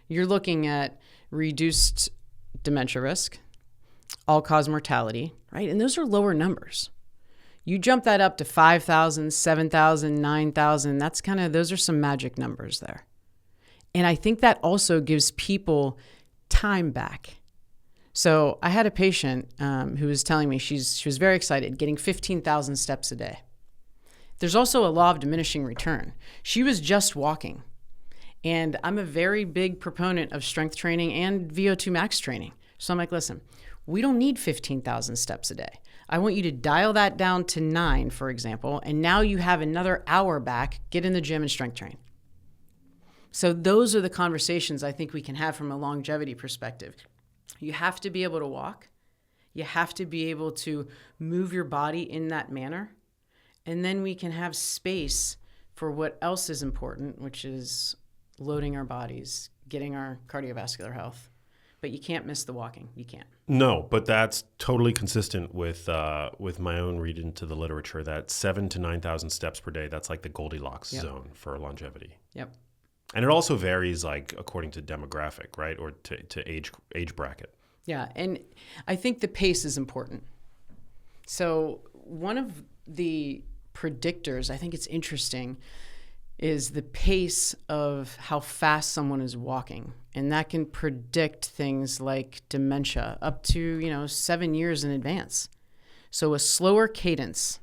you're looking at reduced dementia risk, all-cause mortality, right? And those are lower numbers. You jump that up to 5,000, 7,000, 9,000, those are some magic numbers there. And I think that also gives people time back. So I had a patient who was telling me she was very excited, getting 15,000 steps a day. There's also a law of diminishing return. She was just walking. And I'm a very big proponent of strength training and VO2 max training. So I'm like, listen, we don't need 15,000 steps a day. I want you to dial that down to 9, for example, and now you have another hour back. Get in the gym and strength train. So those are the conversations I think we can have from a longevity perspective. You have to be able to walk. You have to be able to move your body in that manner. And then we can have space for what else is important, which is loading our bodies, getting our cardiovascular health. But you can't miss the walking. You can't. No, but that's totally consistent with my own read into the literature that 7,000 to 9,000 steps per day, that's like the Goldilocks zone for longevity. Yep. And it also varies like according to demographic, right? Or to age bracket. Yeah. And I think the pace is important. So one of the predictors, I think it's interesting, is the pace of how fast someone is walking. And that can predict things like dementia up to, 7 years in advance. So a slower cadence,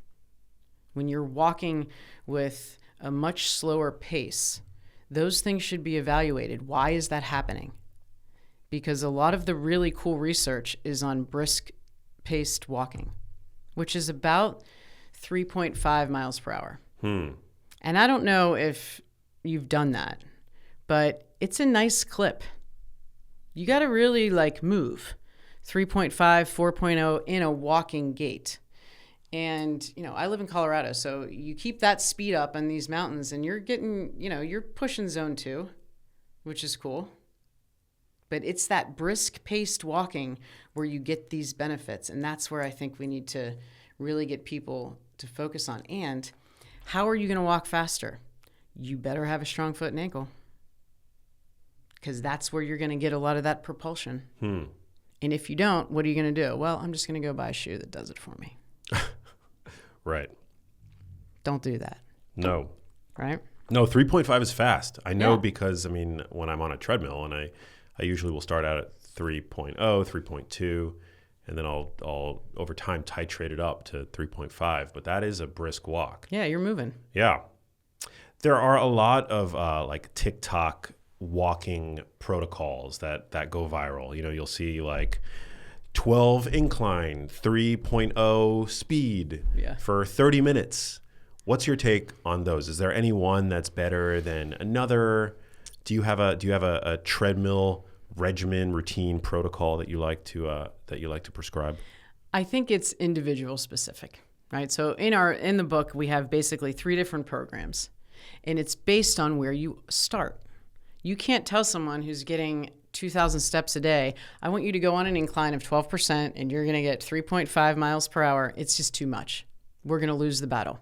when you're walking with a much slower pace, those things should be evaluated. Why is that happening? Because a lot of the really cool research is on brisk paced walking, which is about 3.5 miles per hour. And I don't know if you've done that, but it's a nice clip. You got to really move 3.5, 4.0 in a walking gait. And, I live in Colorado, so you keep that speed up on these mountains and you're getting, you're pushing zone 2, which is cool. But it's that brisk paced walking where you get these benefits. And that's where I think we need to really get people to focus on. And how are you going to walk faster? You better have a strong foot and ankle, because that's where you're going to get a lot of that propulsion. And if you don't, what are you going to do? Well, I'm just going to go buy a shoe that does it for me. Right. Don't do that. No. Right? No, 3.5 is fast. I know because, when I'm on a treadmill and I usually will start out at 3.0, 3.2, and then I'll over time titrate it up to 3.5. But that is a brisk walk. Yeah, you're moving. Yeah. There are a lot of TikTok walking protocols that go viral. You'll see 12 incline, 3.0 speed for 30 minutes. What's your take on those? Is there any one that's better than another? Do you have a treadmill regimen, routine, protocol that you like to prescribe? I think it's individual specific, right? So in the book we have basically 3 different programs, and it's based on where you start. You can't tell someone who's getting 2,000 steps a day, I want you to go on an incline of 12% and you're going to get 3.5 miles per hour. It's just too much. We're going to lose the battle.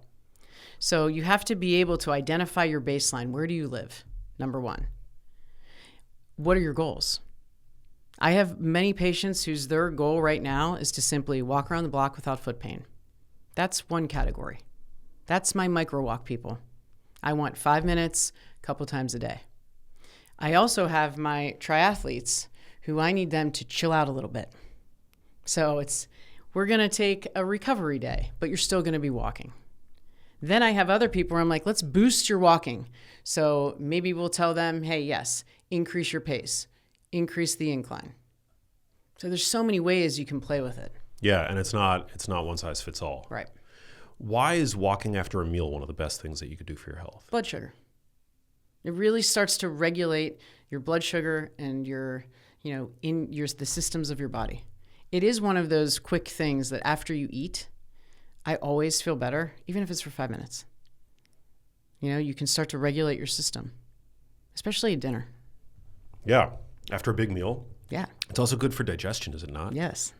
So you have to be able to identify your baseline. Where do you live? Number 1. What are your goals? I have many patients whose their goal right now is to simply walk around the block without foot pain. That's one category. That's my micro walk people. I want 5 minutes, a couple times a day. I also have my triathletes who I need them to chill out a little bit. So we're going to take a recovery day, but you're still going to be walking. Then I have other people where I'm like, let's boost your walking. So maybe we'll tell them, hey, yes, increase your pace, increase the incline. So there's so many ways you can play with it. Yeah, and it's not one size fits all. Right. Why is walking after a meal one of the best things that you could do for your health? Blood sugar. It really starts to regulate your blood sugar and the systems of your body. It is one of those quick things that after you eat, I always feel better, even if it's for 5 minutes. You can start to regulate your system, especially at dinner. Yeah, after a big meal. Yeah. It's also good for digestion, is it not? Yes.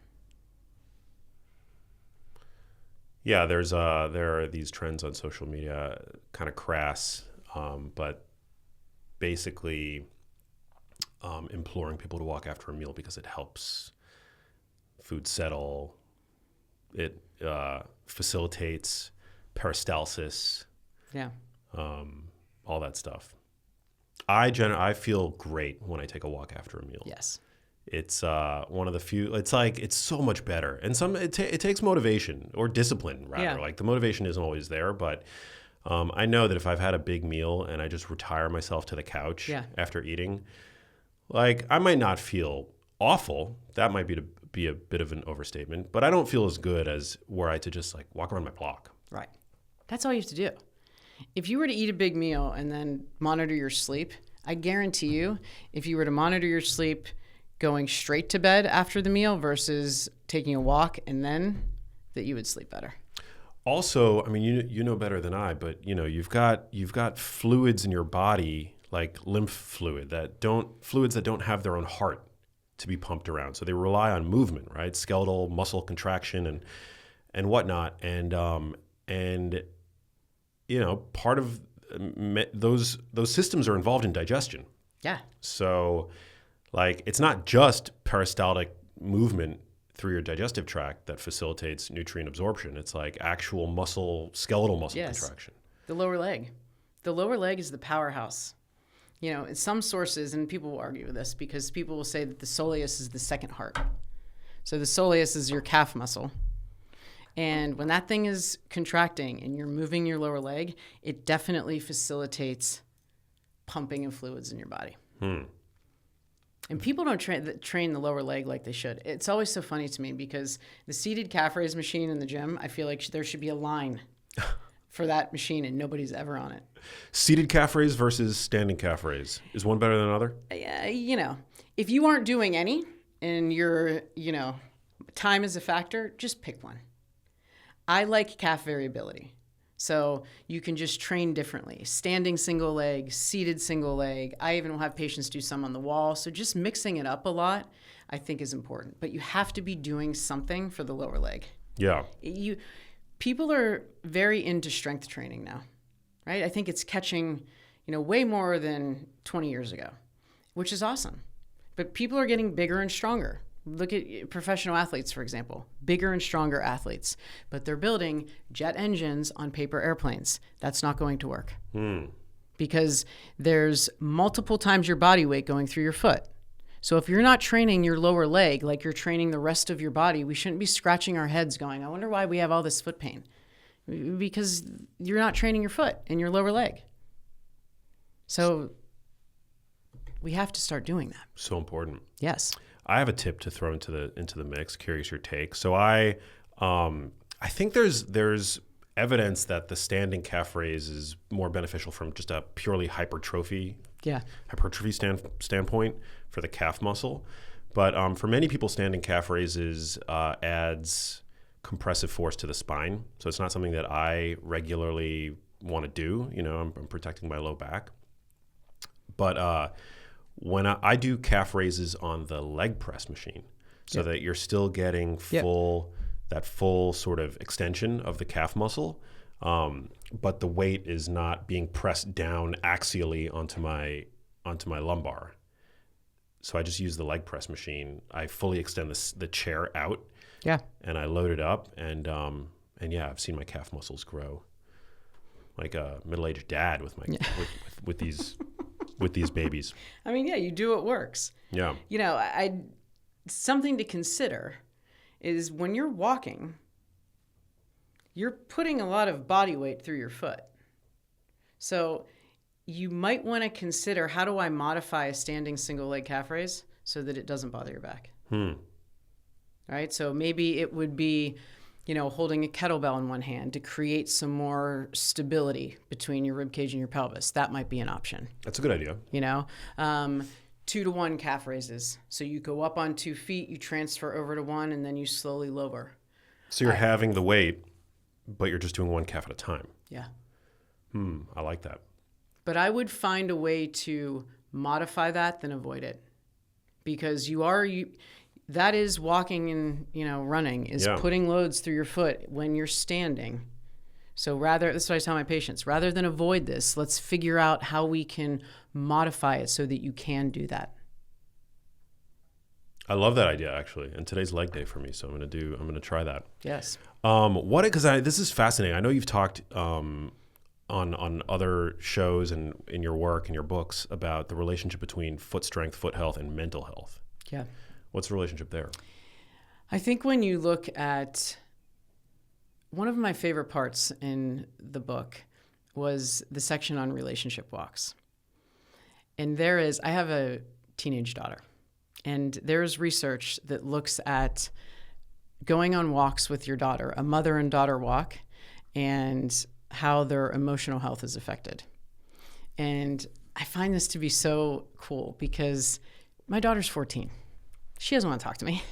Yeah, there are these trends on social media, kind of crass, but basically imploring people to walk after a meal because it helps food settle. It facilitates peristalsis. Yeah. All that stuff. I feel great when I take a walk after a meal. Yes. It's one of the few. It's so much better, and it takes motivation or discipline rather. Yeah. Like the motivation isn't always there, but I know that if I've had a big meal and I just retire myself to the couch after eating, like I might not feel awful. That might be a bit of an overstatement, but I don't feel as good as were I to just like walk around my block. Right. That's all you have to do. If you were to eat a big meal and then monitor your sleep, I guarantee you, if you were to monitor your sleep going straight to bed after the meal versus taking a walk and then, that you would sleep better. Also, I mean, you know better than I, but you've got fluids in your body like lymph fluids that don't have their own heart to be pumped around. So they rely on movement, right? Skeletal muscle contraction and whatnot. And part of those systems are involved in digestion. Yeah. So like it's not just peristaltic movement through your digestive tract that facilitates nutrient absorption. It's like actual skeletal muscle contraction. The lower leg. The lower leg is the powerhouse. In some sources, and people will argue with this because people will say that the soleus is the second heart. So the soleus is your calf muscle. And when that thing is contracting and you're moving your lower leg, it definitely facilitates pumping of fluids in your body. And people don't train the lower leg like they should. It's always so funny to me because the seated calf raise machine in the gym, I feel like there should be a line for that machine and nobody's ever on it. Seated calf raise versus standing calf raise. Is one better than another? If you aren't doing any and your, time is a factor, just pick one. I like calf variability. So you can just train differently. Standing single leg, seated single leg. I even will have patients do some on the wall. So just mixing it up a lot, I think is important. But you have to be doing something for the lower leg. Yeah. People are very into strength training now, right? I think it's catching, way more than 20 years ago, which is awesome. But people are getting bigger and stronger. Look at professional athletes, for example, bigger and stronger athletes, but they're building jet engines on paper airplanes. That's not going to work because there's multiple times your body weight going through your foot. So if you're not training your lower leg like you're training the rest of your body, we shouldn't be scratching our heads going, I wonder why we have all this foot pain. Because you're not training your foot and your lower leg. So we have to start doing that. So important. Yes. I have a tip to throw into the mix. Curious your take. So I think there's evidence that the standing calf raise is more beneficial from just a purely hypertrophy standpoint for the calf muscle. But for many people, standing calf raises adds compressive force to the spine. So it's not something that I regularly want to do. I'm protecting my low back. But when I do calf raises on the leg press machine so that you're still getting that full sort of extension of the calf muscle, but the weight is not being pressed down axially onto my lumbar. So I just use the leg press machine. I fully extend the chair out, and I load it up, and I've seen my calf muscles grow like a middle-aged dad with with these. With these babies. I mean, you do what works. Yeah. Something to consider is when you're walking, you're putting a lot of body weight through your foot. So you might want to consider, how do I modify a standing single leg calf raise so that it doesn't bother your back? Right? So maybe it would be, holding a kettlebell in one hand to create some more stability between your rib cage and your pelvis. That might be an option. That's a good idea. 2-to-1 calf raises. So you go up on 2 feet, you transfer over to 1, and then you slowly lower. So you're having the weight, but you're just doing one calf at a time. Yeah. I like that. But I would find a way to modify that than avoid it. Because that is walking and, running, is putting loads through your foot when you're standing. So that's what I tell my patients, rather than avoid this, let's figure out how we can modify it so that you can do that. I love that idea, actually. And today's leg day for me, so I'm going to try that. Yes. This is fascinating. I know you've talked on other shows and in your work and your books about the relationship between foot strength, foot health, and mental health. Yeah. What's the relationship there? I think when you look at, one of my favorite parts in the book was the section on relationship walks. And I have a teenage daughter, and there's research that looks at going on walks with your daughter, a mother and daughter walk, and how their emotional health is affected. And I find this to be so cool because my daughter's 14. She doesn't want to talk to me,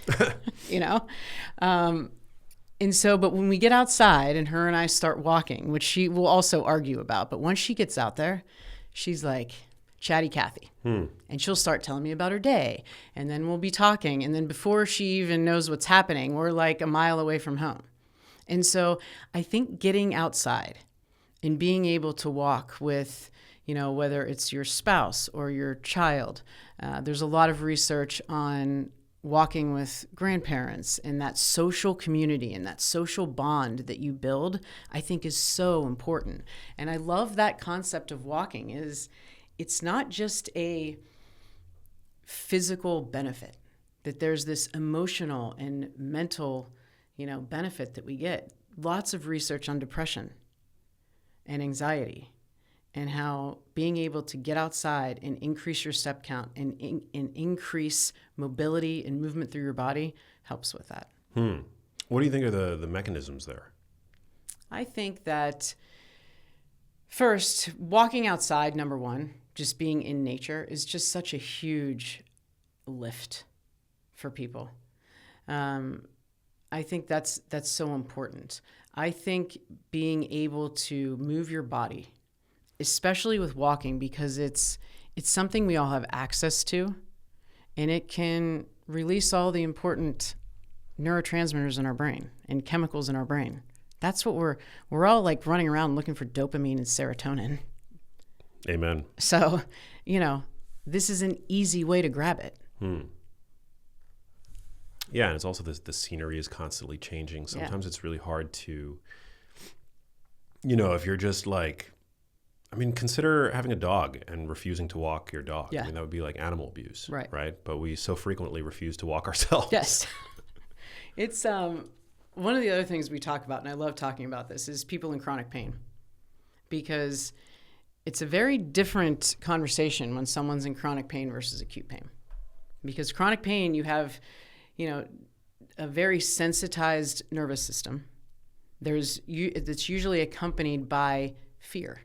And so, but when we get outside and her and I start walking, which she will also argue about, but once she gets out there, she's like chatty Cathy. And she'll start telling me about her day. And then we'll be talking. And then before she even knows what's happening, we're like a mile away from home. And so I think getting outside and being able to walk with, whether it's your spouse or your child, there's a lot of research on walking with grandparents, and that social community and that social bond that you build, I think is so important. And I love that concept of walking it's not just a physical benefit, that there's this emotional and mental, benefit that we get. Lots of research on depression and anxiety, and how being able to get outside and increase your step count and increase mobility and movement through your body helps with that. What do you think are the mechanisms there? I think that first, walking outside, number one, just being in nature, is just such a huge lift for people. I think that's so important. I think being able to move your body, especially with walking, because it's something we all have access to, and it can release all the important neurotransmitters in our brain and chemicals in our brain. That's what we're all like running around looking for dopamine and serotonin. Amen. So, this is an easy way to grab it. Yeah, and it's also the scenery is constantly changing. Sometimes it's really hard to, if you're just like, consider having a dog and refusing to walk your dog. Yeah. That would be like animal abuse, right? But we so frequently refuse to walk ourselves. Yes. It's one of the other things we talk about, and I love talking about this, is people in chronic pain, because it's a very different conversation when someone's in chronic pain versus acute pain. Because chronic pain, you have, a very sensitized nervous system. It's usually accompanied by fear.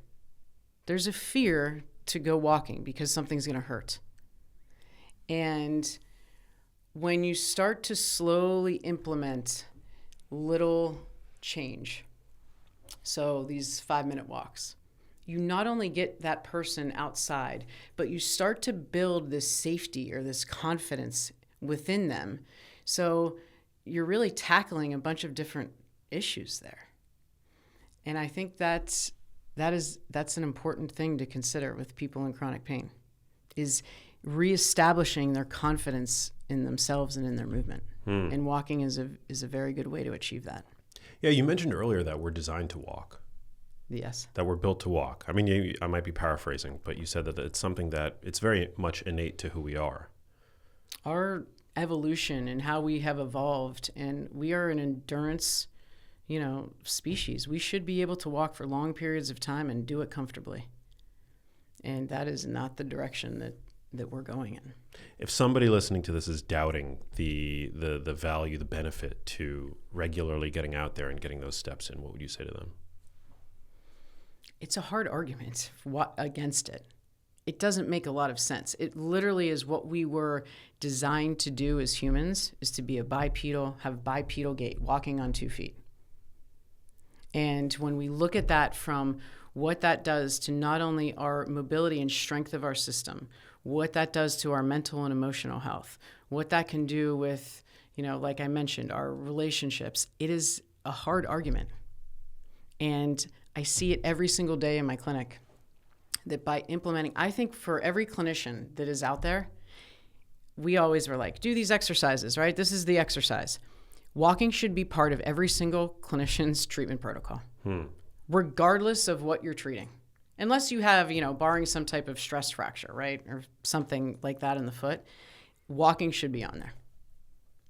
There's a fear to go walking because something's going to hurt. And when you start to slowly implement little change, so these 5-minute walks, you not only get that person outside, but you start to build this safety or this confidence within them. So you're really tackling a bunch of different issues there. And I think that's an important thing to consider with people in chronic pain, is reestablishing their confidence in themselves and in their movement. And walking is a very good way to achieve that. Yeah, you mentioned earlier that we're designed to walk. Yes. That we're built to walk. I might be paraphrasing, but you said that it's something that it's very much innate to who we are. Our evolution and how we have evolved, and we are an endurance, species. We should be able to walk for long periods of time and do it comfortably. And that is not the direction that we're going in. If somebody listening to this is doubting the value, the benefit to regularly getting out there and getting those steps in, what would you say to them? It's a hard argument against it. It doesn't make a lot of sense. It literally is what we were designed to do as humans, is to be have bipedal gait, walking on 2 feet. And when we look at that from what that does to not only our mobility and strength of our system, what that does to our mental and emotional health, what that can do with, like I mentioned, our relationships, it is a hard argument. And I see it every single day in my clinic, that by implementing, I think for every clinician that is out there, we always were like, do these exercises, right? This is the exercise. Walking should be part of every single clinician's treatment protocol, regardless of what you're treating. Unless you have, barring some type of stress fracture, right? Or something like that in the foot, walking should be on there.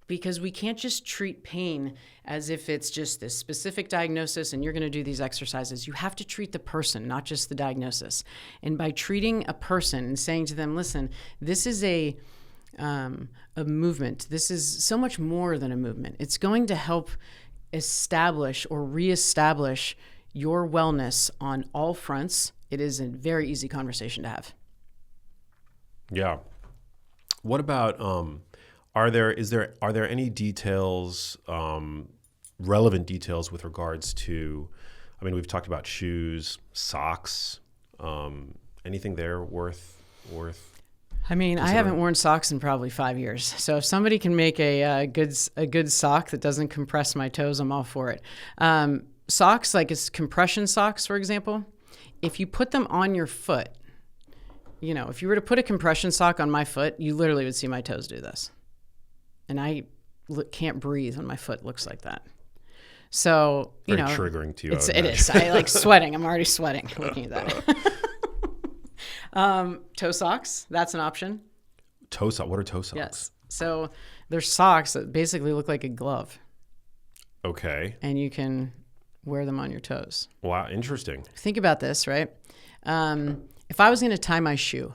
Because we can't just treat pain as if it's just this specific diagnosis and you're going to do these exercises. You have to treat the person, not just the diagnosis. And by treating a person and saying to them, listen, this is a movement. This is so much more than a movement. It's going to help establish or reestablish your wellness on all fronts. It is a very easy conversation to have. Yeah. What about, are there any details, relevant details with regards to, we've talked about shoes, socks, anything there worth I haven't worn socks in probably 5 years. So if somebody can make a good sock that doesn't compress my toes, I'm all for it. Socks, like it's compression socks, for example, if you put them on your foot, if you were to put a compression sock on my foot, you literally would see my toes do this. And I can't breathe when my foot looks like that. So, Very triggering to you. It is. I like sweating. I'm already sweating looking at that. Toe socks, that's an option. Toe sock. What are toe socks? Yes. So there's socks that basically look like a glove. Okay. And you can wear them on your toes. Wow, interesting. Think about this, right? If I was going to tie my shoe,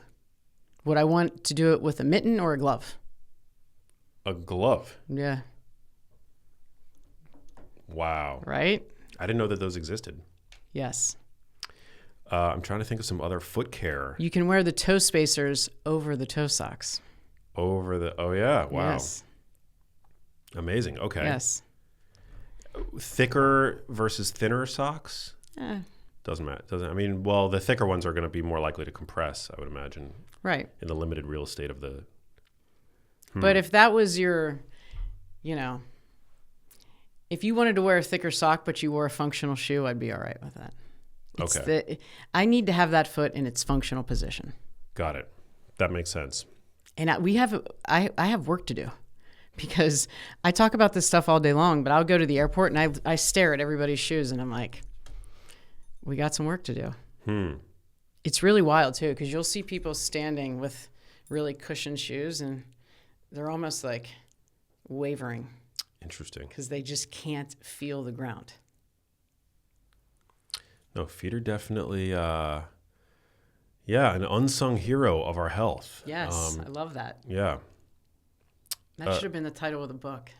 would I want to do it with a mitten or a glove? A glove? Yeah. Wow. Right? I didn't know that those existed. Yes. I'm trying to think of some other foot care. You can wear the toe spacers over the toe socks. Oh yeah. Wow. Yes. Amazing. Okay. Yes. Thicker versus thinner socks? Doesn't matter. The thicker ones are going to be more likely to compress, I would imagine. Right. In the limited real estate of the... But if that was your, if you wanted to wear a thicker sock, but you wore a functional shoe, I'd be all right with that. I need to have that foot in its functional position. Got it. That makes sense. And I have work to do, because I talk about this stuff all day long, but I'll go to the airport and I stare at everybody's shoes and I'm like, we got some work to do. It's really wild too, because you'll see people standing with really cushioned shoes and they're almost like wavering. Interesting. Because they just can't feel the ground. No, feet are definitely, an unsung hero of our health. Yes, I love that. Yeah. That should have been the title of the book.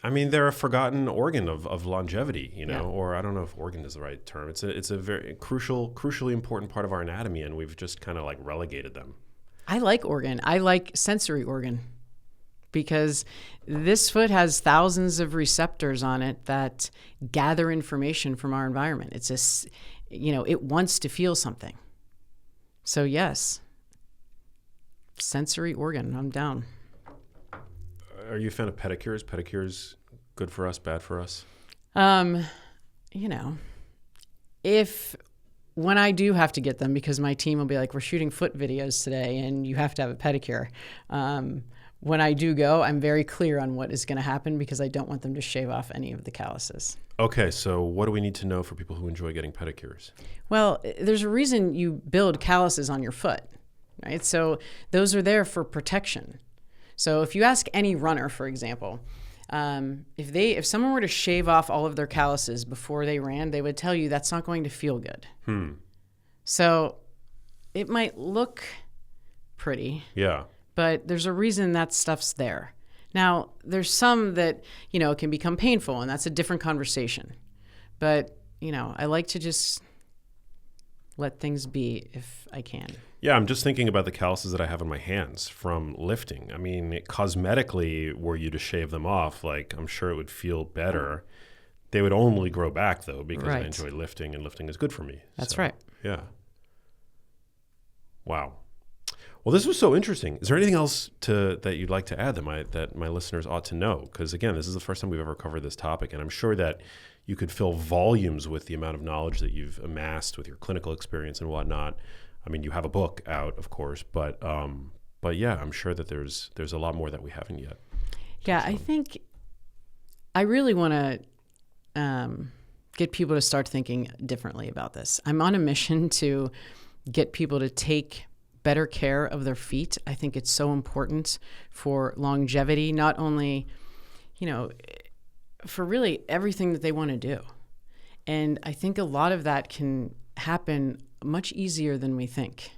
They're a forgotten organ of longevity, or I don't know if organ is the right term. It's a very crucially important part of our anatomy, and we've just kind of like relegated them. I like organ. I like sensory organ, because this foot has thousands of receptors on it that gather information from our environment. It's it wants to feel something. So yes, sensory organ, I'm down. Are you a fan of pedicures? Pedicures, good for us, bad for us? If when I do have to get them, because my team will be like, we're shooting foot videos today and you have to have a pedicure. When I do go, I'm very clear on what is going to happen, because I don't want them to shave off any of the calluses. Okay, so what do we need to know for people who enjoy getting pedicures? Well, there's a reason you build calluses on your foot, right? So those are there for protection. So if you ask any runner, for example, If someone were to shave off all of their calluses before they ran, they would tell you that's not going to feel good. So it might look pretty. Yeah. But there's a reason that stuff's there. Now, there's some that, it can become painful, and that's a different conversation. But, I like to just let things be if I can. Yeah, I'm just thinking about the calluses that I have on my hands from lifting. I mean, cosmetically, were you to shave them off, I'm sure it would feel better. They would only grow back, though, because I enjoy lifting, and lifting is good for me. That's right. Yeah. Wow. Well, this was so interesting. Is there anything else that you'd like to add that my listeners ought to know? Because, again, this is the first time we've ever covered this topic, and I'm sure that you could fill volumes with the amount of knowledge that you've amassed with your clinical experience and whatnot. I mean, you have a book out, of course, but yeah, I'm sure that there's a lot more that we haven't yet. Yeah, I think I really want to get people to start thinking differently about this. I'm on a mission to get people to take better care of their feet. I think it's so important for longevity, not only, for really everything that they want to do. And I think a lot of that can happen much easier than we think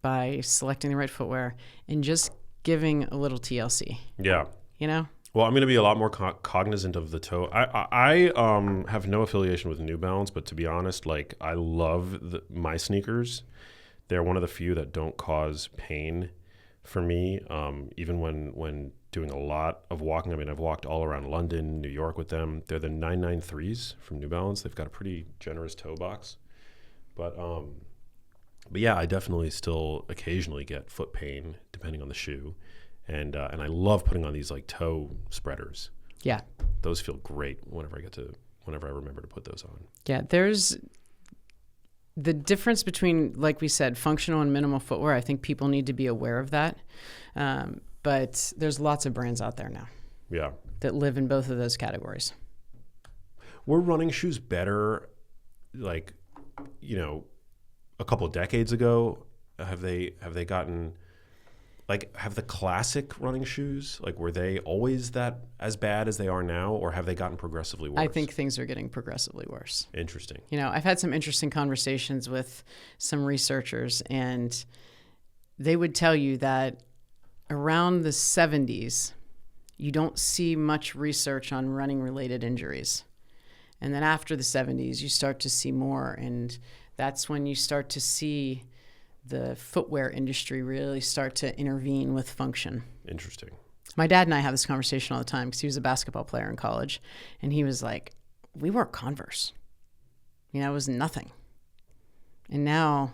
by selecting the right footwear and just giving a little TLC. Yeah. Well, I'm going to be a lot more cognizant of the toe. I have no affiliation with New Balance, but to be honest, I love my sneakers. They're one of the few that don't cause pain for me, even when doing a lot of walking. I mean, I've walked all around London, New York with them. They're the 993s from New Balance. They've got a pretty generous toe box. But yeah, I definitely still occasionally get foot pain depending on the shoe. And I love putting on these toe spreaders. Yeah. Those feel great whenever I remember to put those on. Yeah, there's the difference between, like we said, functional and minimal footwear. I think people need to be aware of that. But there's lots of brands out there now. Yeah. That live in both of those categories. Were running shoes better, a couple of decades ago? Have they gotten, have the classic running shoes, were they always that as bad as they are now, or have they gotten progressively worse? I think things are getting progressively worse. Interesting. I've had some interesting conversations with some researchers, and they would tell you that around the 70s, you don't see much research on running-related injuries. And then after the 70s, you start to see more, and that's when you start to see the footwear industry really start to intervene with function. Interesting. My dad and I have this conversation all the time because he was a basketball player in college, and he was like, we wore Converse. It was nothing. And now,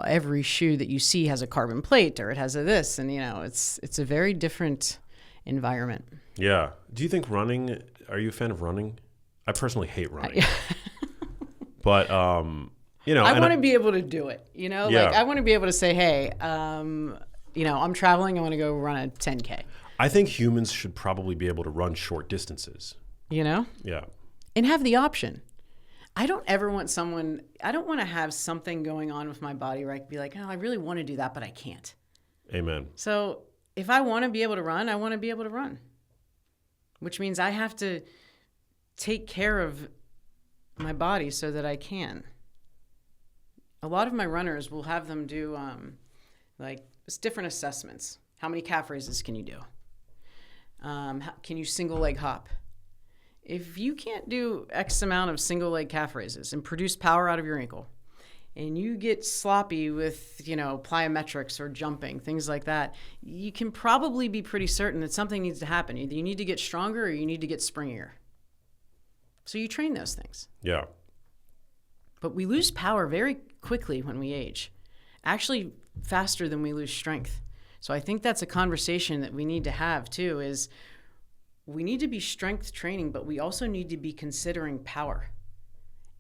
every shoe that you see has a carbon plate or it has a this, and, it's a very different environment. Yeah. Do you think are you a fan of running? I personally hate running. But, I want to be able to do it, Yeah. I want to be able to say, hey, I'm traveling, I want to go run a 10K. I think humans should probably be able to run short distances. Yeah. And have the option. I don't want to have something going on with my body where I can be like, oh, I really want to do that, but I can't. Amen. So if I want to be able to run, I want to be able to run, which means I have to take care of my body so that I can. A lot of my runners will have them do different assessments. How many calf raises can you do? Can you single leg hop? If you can't do X amount of single leg calf raises and produce power out of your ankle, and you get sloppy with, plyometrics or jumping, things like that, you can probably be pretty certain that something needs to happen. Either you need to get stronger or you need to get springier. So you train those things. Yeah. But we lose power very quickly when we age, actually faster than we lose strength. So I think that's a conversation that we need to have too, is we need to be strength training, but we also need to be considering power.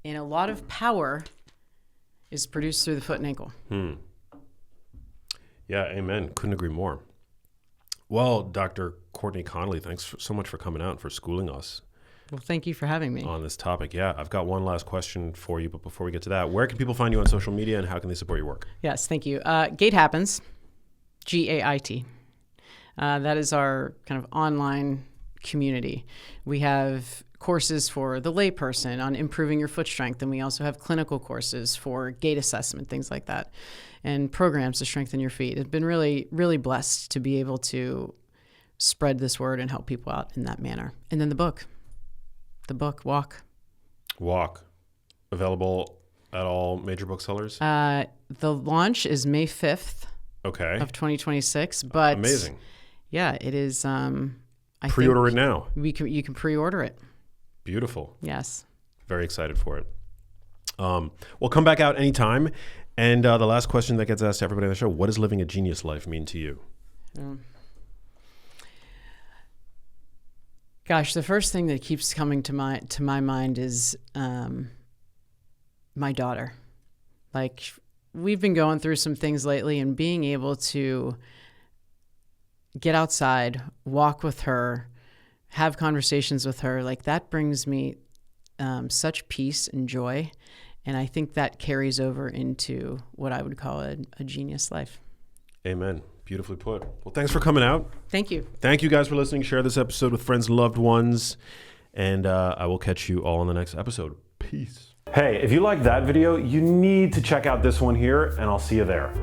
And a lot of power is produced through the foot and ankle. Yeah, amen. Couldn't agree more. Well, Dr. Courtney Connolly, thanks so much for coming out and for schooling us. Well, thank you for having me on this topic. Yeah, I've got one last question for you, but before we get to that, where can people find you on social media and how can they support your work? Yes, thank you. Gait Happens, GAIT. That is our kind of online community. We have courses for the layperson on improving your foot strength, and we also have clinical courses for gait assessment, things like that, and programs to strengthen your feet. It's been really, really blessed to be able to spread this word and help people out in that manner. And then the book, Walk, available at all major booksellers? The launch is May 5th of 2026, but amazing. Yeah, it is. I Pre-order think it now. You can pre-order it. Beautiful. Yes. Very excited for it. We'll come back out anytime. And the last question that gets asked to everybody on the show, what does living a genius life mean to you? Gosh, the first thing that keeps coming to my mind is my daughter. Like, we've been going through some things lately, and being able to get outside, walk with her, have conversations with her, like that brings me such peace and joy. And I think that carries over into what I would call a genius life. Amen. Beautifully put. Well, thanks for coming out. Thank you. Thank you guys for listening. Share this episode with friends and loved ones. And I will catch you all in the next episode. Peace. Hey, if you liked that video, you need to check out this one here, and I'll see you there.